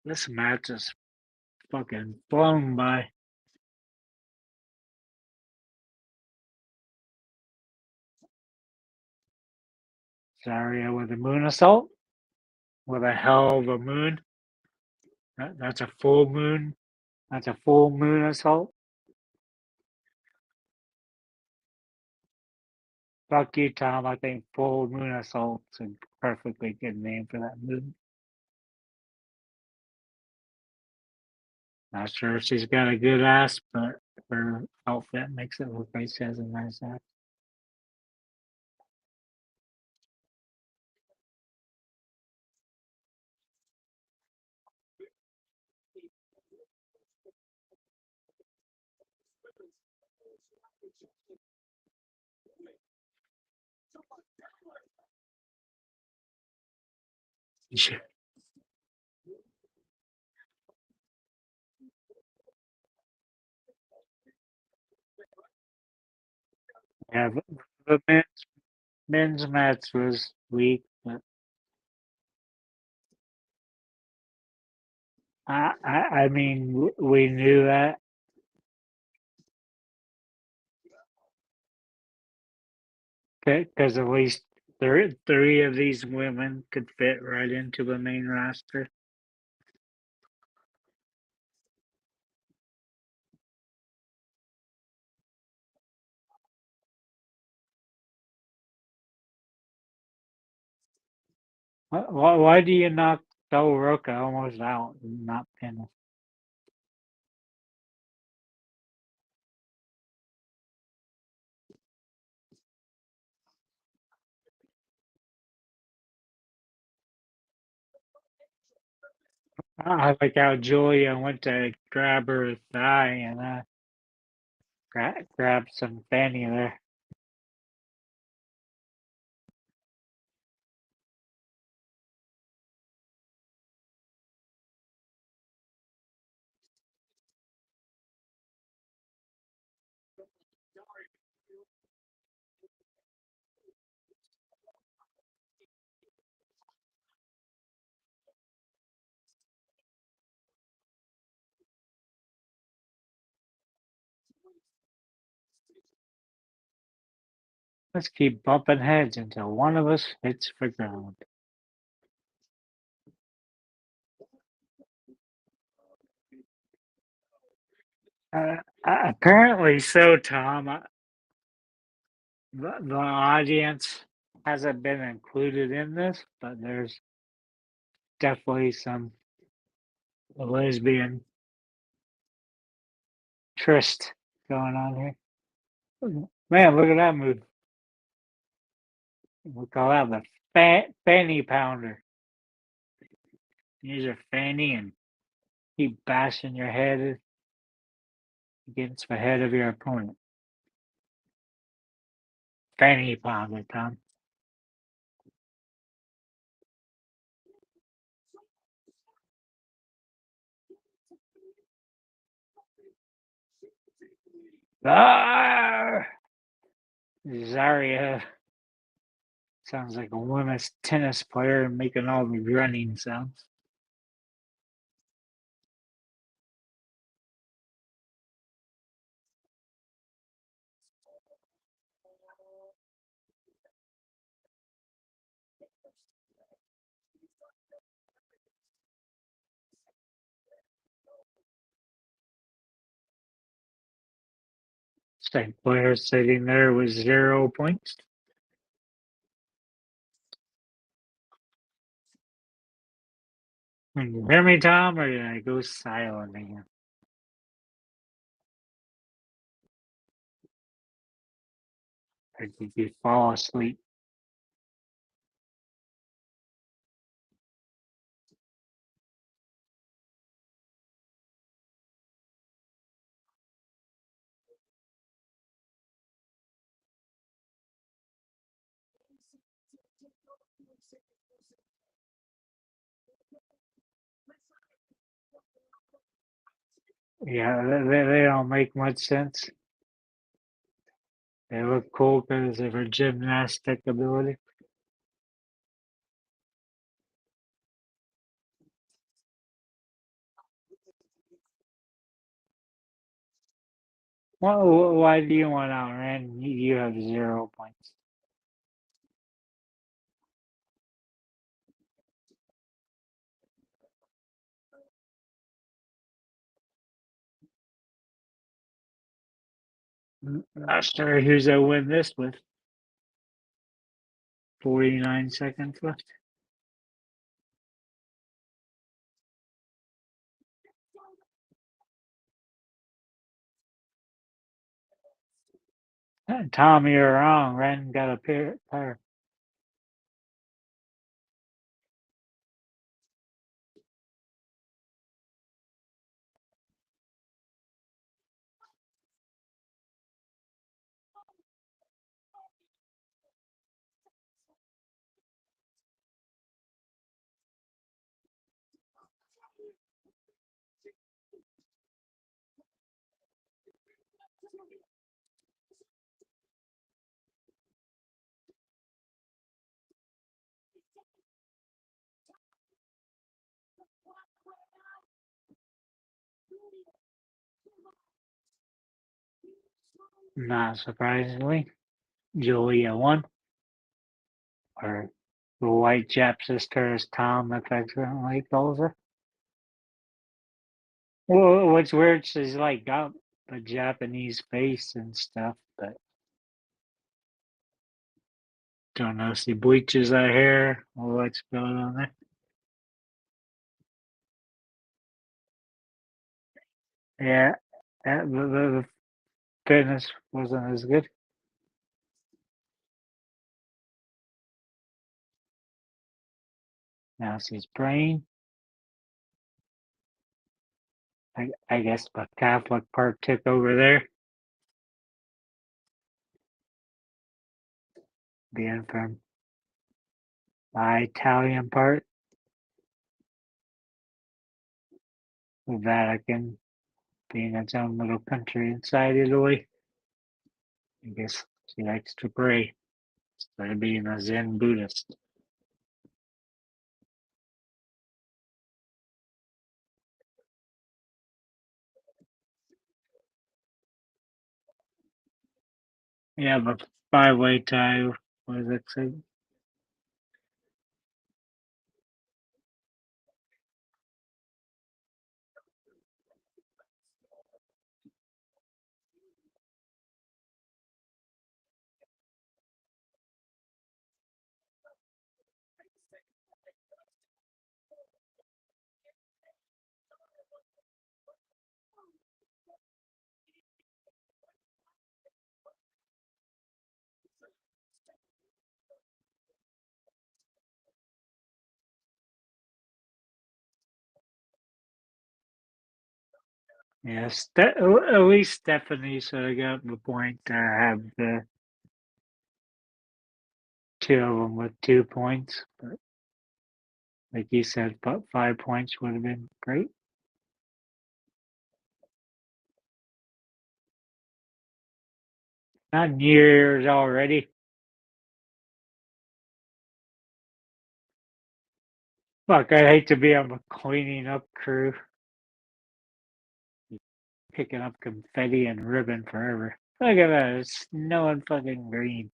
This match is fucking blown by. Zarya with a moon assault. With a hell of a moon. That's a full moon. That's a full moon assault. Fuck you, Tom. I think full moon assault's a perfectly good name for that move. Not sure if she's got a good ass, but her outfit makes it look like she has a nice ass. Yeah, the men's match was weak, but I mean, we knew that because at least three of these women could fit right into the main roster. Why do you knock Roca almost out and not pin him? I like how Julia went to grab her thigh and grab some fanny there. Let's keep bumping heads until one of us hits the ground. Apparently so, Tom. The audience hasn't been included in this, but there's definitely some lesbian tryst going on here. Man, look at that move. We call that the fanny pounder. Use your fanny and keep bashing your head against the head of your opponent. Fanny pounder, Tom. Ah! Zarya sounds like a women's tennis player making all the running sounds. Same player sitting there with 0 points. Can you hear me, Tom, or did I go silent again? Or did you fall asleep? Yeah, they don't make much sense. They look cool because of her gymnastic ability. Well, why do you want out, Rand? You have 0 points. Not sure who's I win this with. 49 seconds left. Tom, you're wrong. Ren got a pair. Not surprisingly, Julia won. Or the white Jap sister, as Tom affectionately calls her. Well, what's weird, she's like got a Japanese face and stuff, but Don't know if she bleaches her hair or what's going on there. Yeah, the fitness wasn't as good. Now she's praying. I guess the Catholic part took over there, being from the Italian part, the Vatican being its own little country inside Italy. I guess she likes to pray instead of being a Zen Buddhist. Yeah, but five-way tie was exciting. Yes, at least Stephanie should have got the point to have the two of them with 2 points. But like you said, but 5 points would have been great. 9 years already. Fuck, I'd hate to be on the cleaning up crew, picking up confetti and ribbon forever. Look at that, it's snowing fucking green.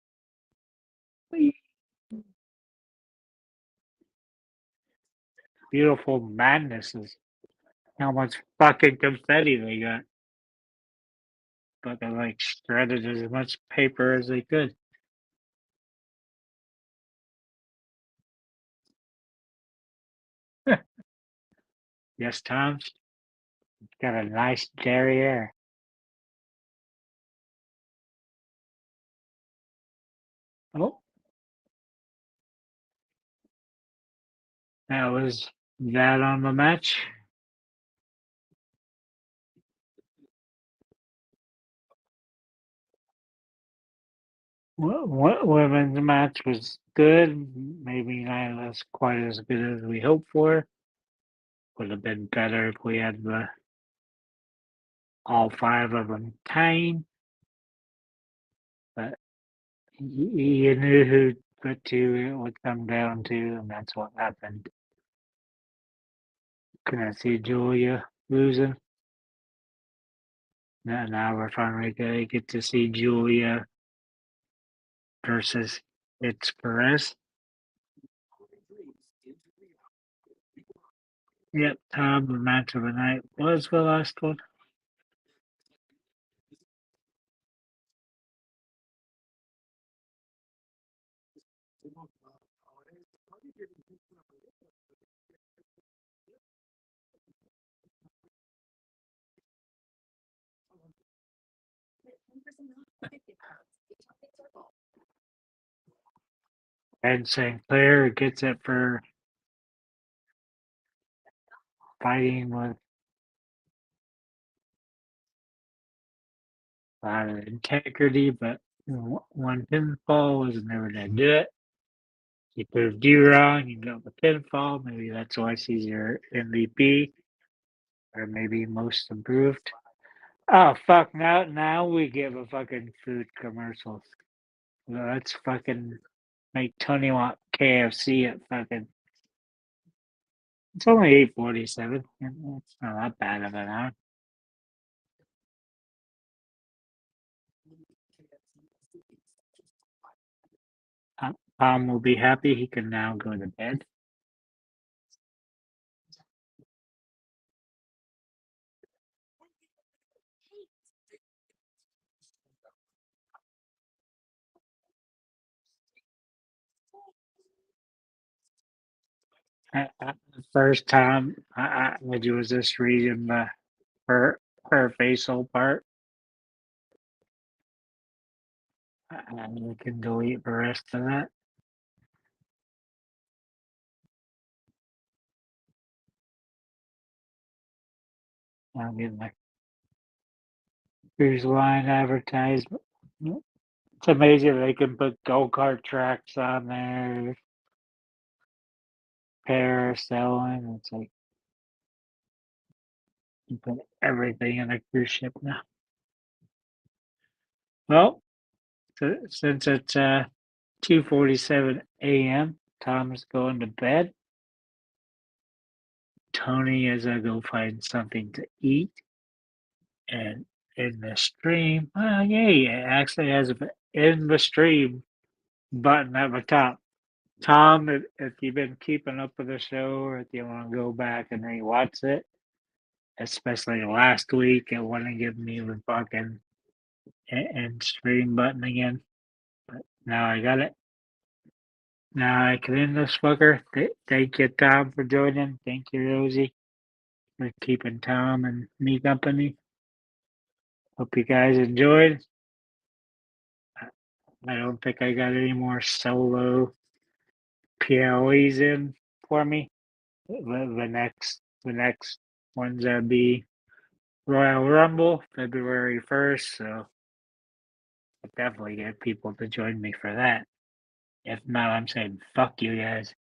Beautiful madnesses. How much fucking confetti they got. But they like shredded as much paper as they could. Yes, Tom. Got a nice derriere. Oh, that was that on the match. Women's match was good. Maybe not as quite as good as we hoped for. Would have been better if we had all five of them tying. But you knew who the two it would come down to, and that's what happened. Couldn't see Julia losing. Now we're finally gonna get to see Julia versus it's Perez. Yep, Tom, the match of the night was the last one. And St. Clair gets it for fighting with a lot of integrity, but one pinfall was never going to do it. He proved you wrong. You got the pinfall. Maybe that's why she's your MVP, or maybe most improved. Oh fuck! Now we give a fucking food commercials. Let's fucking make Tony want KFC at fucking. It's only 8:47. It's not that bad of an hour. Tom will be happy. He can now go to bed. The first time I was just reading her her facial part. I can delete the rest of that. I'll get my cruise line advertisement. It's amazing they can put go-kart tracks on there, parasailing. It's like you put everything in a cruise ship now. Well, since it's 2:47 a.m., Tom's going to bed. Tony is gonna go find something to eat, and in the stream, yay! It actually has an in the stream button at the top. Tom, if you've been keeping up with the show, or if you want to go back and rewatch it, especially last week, it wouldn't give me the fucking and stream button again. But now I got it. Now I can end this fucker. Thank you, Tom, for joining. Thank you, Rosie, for keeping Tom and me company. Hope you guys enjoyed. I don't think I got any more solo PLEs in for me. The next ones that be Royal Rumble, February 1st. So I'll definitely get people to join me for that. If not, I'm saying fuck you guys.